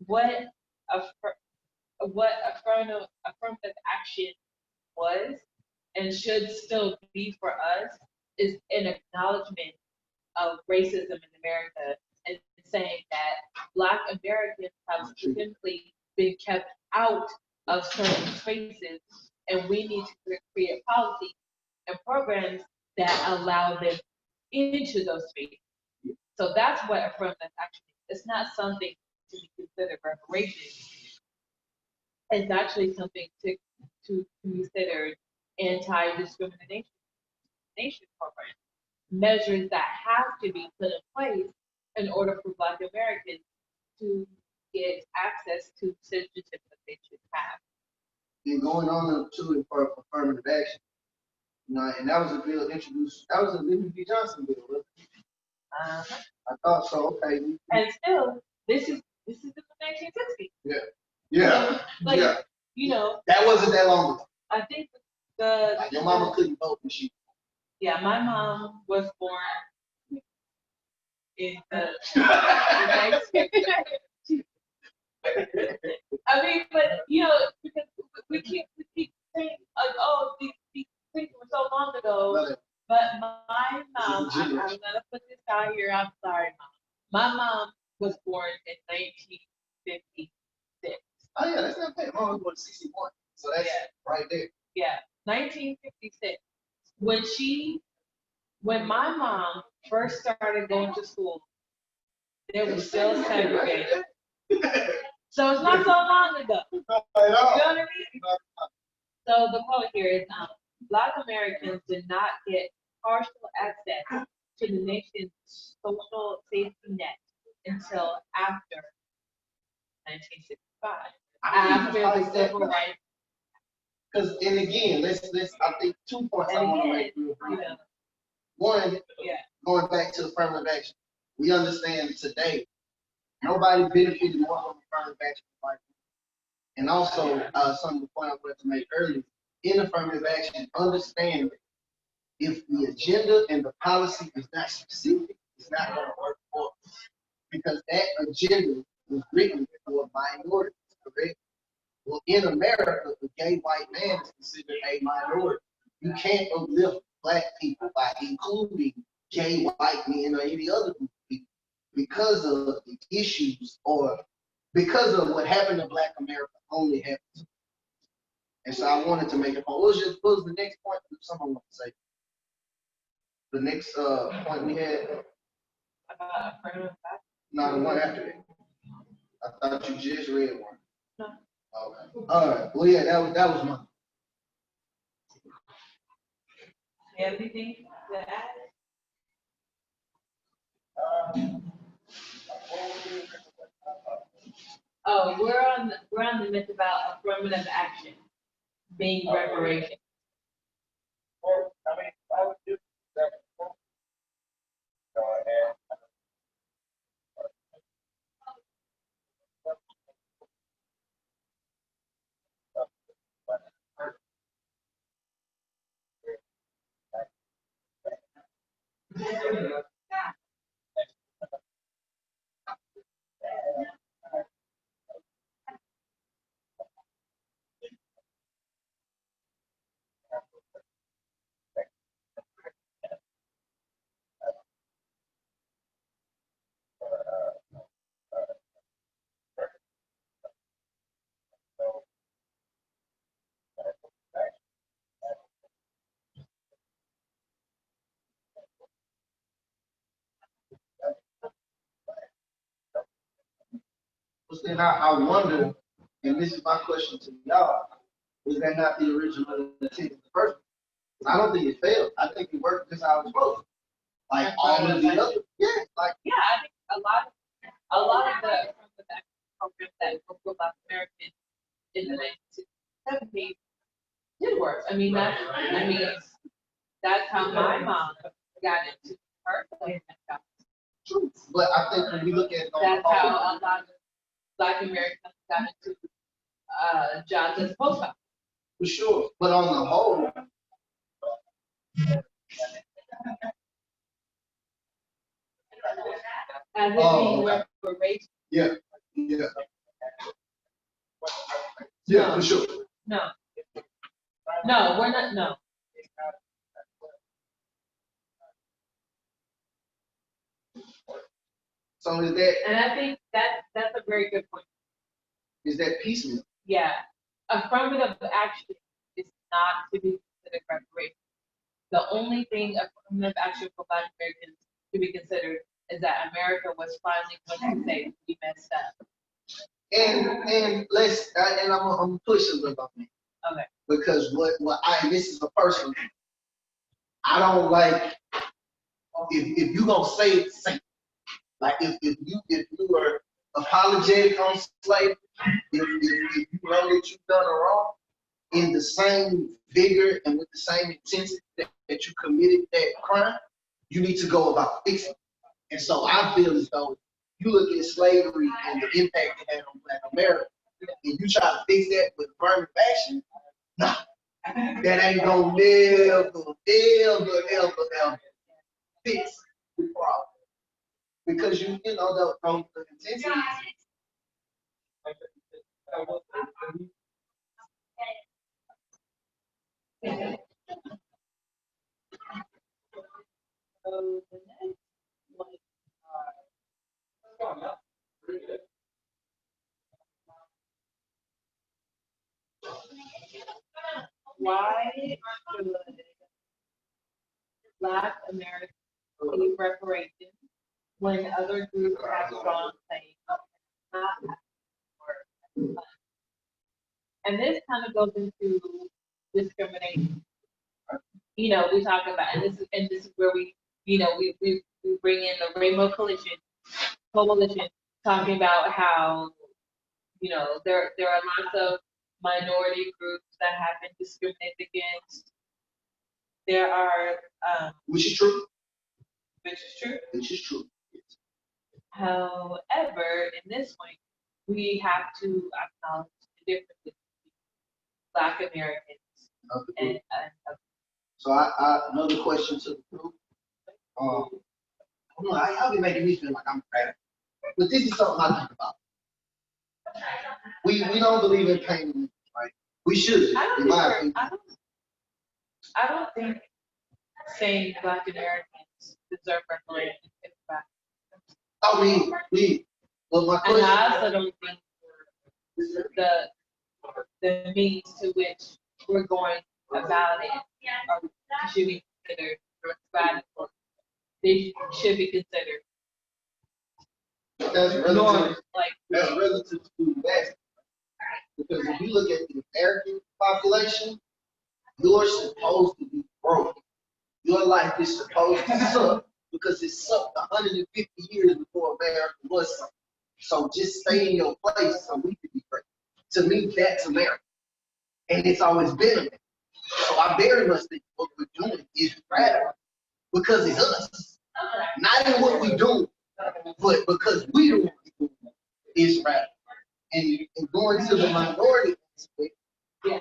S1: what affirmative action was and should still be for us is an acknowledgement of racism in America and saying that Black Americans have simply been kept out of certain spaces, and we need to create policies and programs that allow them into those spaces. So that's what affirmative action is. It's not something to be considered reparations. It's actually something to consider anti-discrimination programs, measures that have to be put in place in order for Black Americans to get access to citizenship that they should have.
S2: And going on to for affirmative action, you know, and that was a bill introduced. That was a Lyndon B. Johnson bill, wasn't it? I thought so. Okay.
S1: And still, this is the 1960s.
S2: Yeah. Yeah.
S1: So, like,
S2: yeah.
S1: You know,
S2: That wasn't that long ago.
S1: I think
S2: Like your mama couldn't vote when she.
S1: Yeah, my mom was born in the. I mean, but you know, because we keep saying like, oh, these things were so long ago.
S2: 1961. So that's
S1: Yeah.
S2: right there.
S1: Yeah, 1956. When my mom first started going to school, they were still segregated. So it's not so long ago. You know what I mean? So the quote here is, Black Americans did not get partial access to the nation's social safety net until after 1965, after the civil rights.
S2: Because, and again, let's, I think 2 points I
S1: And
S2: want to
S1: again,
S2: make real brief.
S1: you know,
S2: One,
S1: yeah,
S2: going back to affirmative action, we understand today, nobody benefited more from affirmative action than white people. And also, some of the point I wanted to make earlier, in affirmative action, understand that if the agenda and the policy is not specific, it's not going to work for us. Because that agenda was written for minorities, correct? Well, in America, the gay white man is considered a minority. You can't uplift Black people by including gay white men or any other group of people because of the issues or because of what happened to Black America only happened to us. And so I wanted to make a point. What was the next point that someone wanted to say? The next point we had?
S1: about affirmative action.
S2: No, the one after that. I thought you just read one.
S1: No.
S2: Okay. All right. Well, yeah, that was mine.
S1: You have anything to add? Oh, we're on the myth about affirmative action being reparations.
S4: Or, I mean, I would do that. And
S2: But then I wonder, and this is my question to y'all, was that not the original intent of the first one? I don't think it failed. I think it worked just how it was supposed to. Like all of the other, yeah, like
S1: Yeah, I think a lot of the affirmative action programs that were for Black Americans in the 1970s did work. That's how my mom got into her place.
S2: true. But I think when we look at it on
S1: That's
S2: the whole,
S1: how a lot of Black Americans got into jobs as post office.
S2: for sure. But on the whole,
S1: As it
S2: Oh,
S1: being
S2: okay.
S1: reparations.
S2: yeah, for sure.
S1: No. No, we're not, no.
S2: So is that
S1: And I think that's a very good point.
S2: piecemeal?
S1: Yeah. Affirmative action is not to be considered reparations. The only thing affirmative action for Black Americans to be considered is that America was finally going to say we messed up.
S2: And let's and I'm gonna push a little bit.
S1: Okay.
S2: Because and this is a personal thing. I don't like if you gonna say it, say it. Like if you are apologetic on slavery, if you know that you've done it wrong, in the same vigor and with the same intensity that you committed that crime, you need to go about fixing it. And so I feel as though you look at slavery and the impact it had on Black America, and you try to fix that with affirmative action, nah, that ain't gonna ever fix the problem. Because you know, the intensity.
S1: So the next one, why should Black Americans receive reparations when other groups have strong claims? And this kind of goes into discrimination. You know, we talk about, and this is where we bring in the Rainbow Coalition, talking about how, you know, there are lots of minority groups that have been discriminated against. There are,
S2: Which is true.
S1: which is true.
S2: Which is true.
S1: However, in this point, we have to acknowledge the difference between Black Americans and
S2: So I another question to the group. I don't know, y'all be making me feel like I'm crap. But this is something I think about. We don't believe in pain, right? We should, in my opinion.
S1: I don't think saying Black Americans deserve reparations is bad.
S2: I mean, but my
S1: And
S2: question.
S1: I also don't think the means to which we're going about it or should be considered radical. They should be considered
S2: That's
S1: normal,
S2: relative.
S1: like
S2: That's relative to that. Because if you look at the American population, you're supposed to be broke. Your life is supposed to suck because it sucked 150 years before America was something. So just stay in your place so we can be great. To me, that's America. And it's always been America. So I very much think what we're doing is radical because it's us. Not in what we do, but because we do what we do is radical. And going to the minority aspect.
S1: yeah.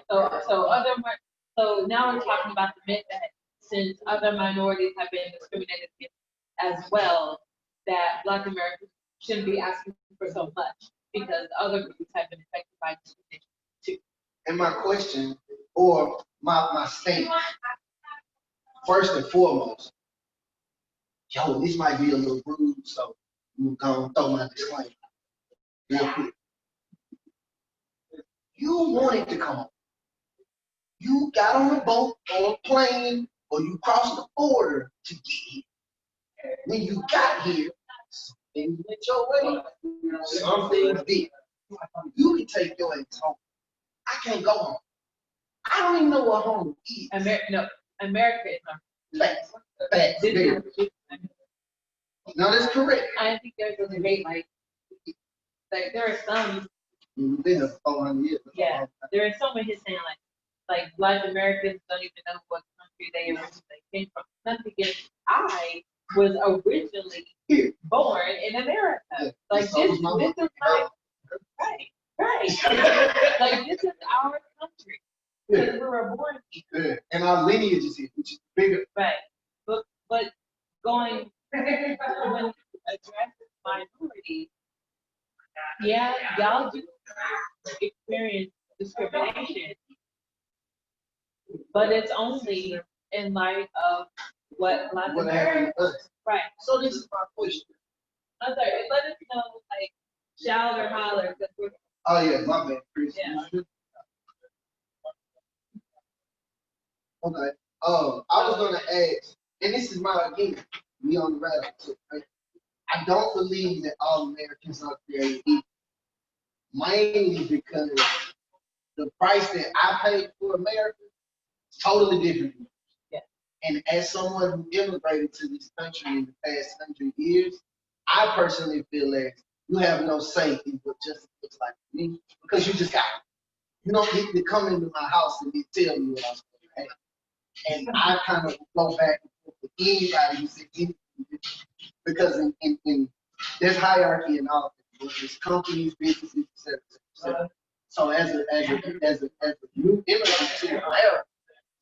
S1: So now we're talking about the myth that since other minorities have been discriminated against as well, that Black Americans shouldn't be asking for so much because other groups have been affected by discrimination too.
S2: And my question, or my statement, first and foremost, this might be a little rude, so I'm going to throw my disclaimer real quick. You wanted to come home. You got on a boat or a plane or you crossed the border to get here. When you got here, some things went your way, some things did. You can take your ass home. I can't go home. I don't even know what home is.
S1: America is not.
S2: Facts. Very. No, that's correct.
S1: I think there's a debate like there are some.
S2: Been here for 400 years.
S1: Yeah, there are some in his saying like Black Americans don't even know what country they originally came from. Nothing against, I was originally born in America. Yeah. Like this is my right. Like this is our country. Because we were born here.
S2: Yeah. And our lineage is here, which is bigger.
S1: Right. But going when addressing minorities, yeah, y'all do experience discrimination, but it's only in light of what Black Americans. Right.
S2: So this is my question.
S1: I'm sorry, let us know, like, shout or holler.
S2: Oh yeah, my bad, Chris.
S1: Yeah.
S2: Okay. I was gonna ask, and this is my opinion. We on the radar too, right? I don't believe that all Americans are created equal. Mainly because the price that I paid for America is totally different.
S1: Yeah.
S2: And as someone who immigrated to this country in the past 100 years, I personally feel that you have no say in what justice looks like to me because you just got it. You don't get to come into my house and tell me what I'm supposed to have. And I kind of go back and forth with anybody who says anything because in there's hierarchy in all of it. There's companies, businesses, etc. So as a new immigrant to America,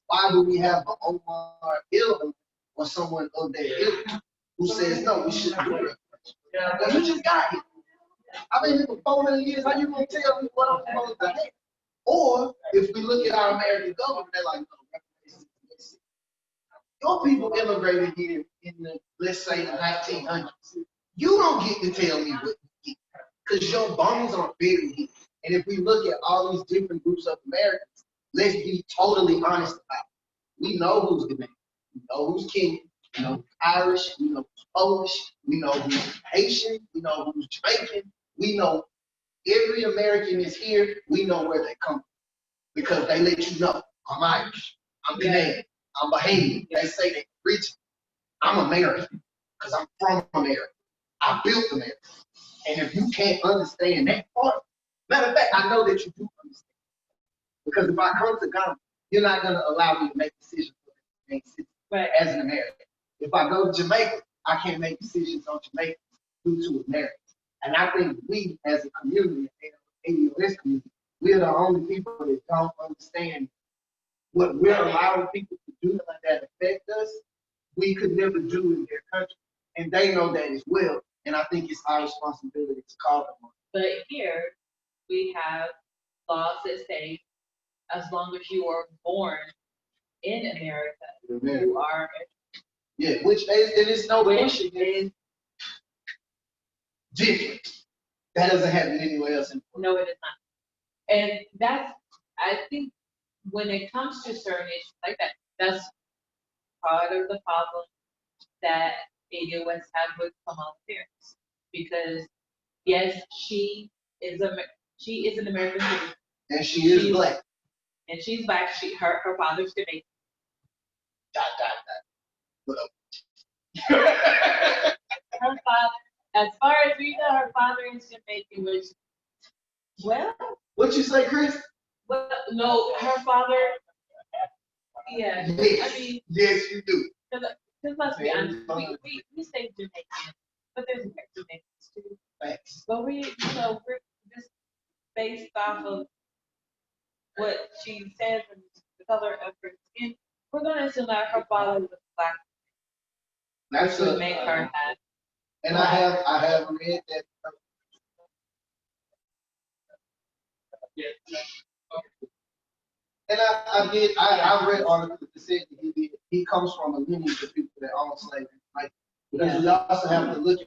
S2: why do we have an Omar Hill or someone of that ilk who says no, we shouldn't do it? Because you just got here. I've been here for 400 years. How you gonna tell me what I'm supposed to have? Or if we look at our American government, they're like, no, your people immigrated here in the, let's say, the 1900s. You don't get to tell me what you get because your bones are buried here. And if we look at all these different groups of Americans, Let's be totally honest about it. We know who's Dominican. We know who's Kenyan. We know who's Irish. We know who's Polish. We know who's Haitian. We know who's Jamaican. We know every American is here. We know where they come from because they let you know. I'm Irish. I'm Canadian. I'm Bahamian. They say they rich. I'm American because I'm from America. I built America. And if you can't understand that part, matter of fact, I know that you do understand. Because if I come to Ghana, you're not going to allow me to make decisions as an American. If I go to Jamaica, I can't make decisions on Jamaica due to Americans. And I think we, as a community, ADOS community, we're the only people that don't understand what we're allowing people to do that affect us. We could never do in their country. And they know that as well. And I think it's our responsibility to call them on.
S1: But here, we have laws that say, as long as you are born in America, you are.
S2: Yeah, which it is no question.
S1: Is
S2: different. That doesn't happen anywhere else in the world.
S1: No, it is not. And that's, I think, when it comes to certain issues like that, that's part of the problem that ADOS have with Kamala Harris. Because yes, she is an American citizen.
S2: And she's black.
S1: And she's black. Her father's Jamaican. Her father, as far as we know, her father is Jamaican, which, well.
S2: What you say, Chris?
S1: Well, no, her father. Yeah.
S2: Yes.
S1: I mean,
S2: yes, you do.
S1: Because let's be honest, we say Jamaican, but there's Jamaicans too.
S2: Thanks.
S1: But we're just based off of what she says and the color of her skin. We're going to assume that her father was black.
S2: That's
S1: would make her have.
S2: And I have read that. And I read articles that said that he comes from a lineage of people that own slavery, right? Because we also have to look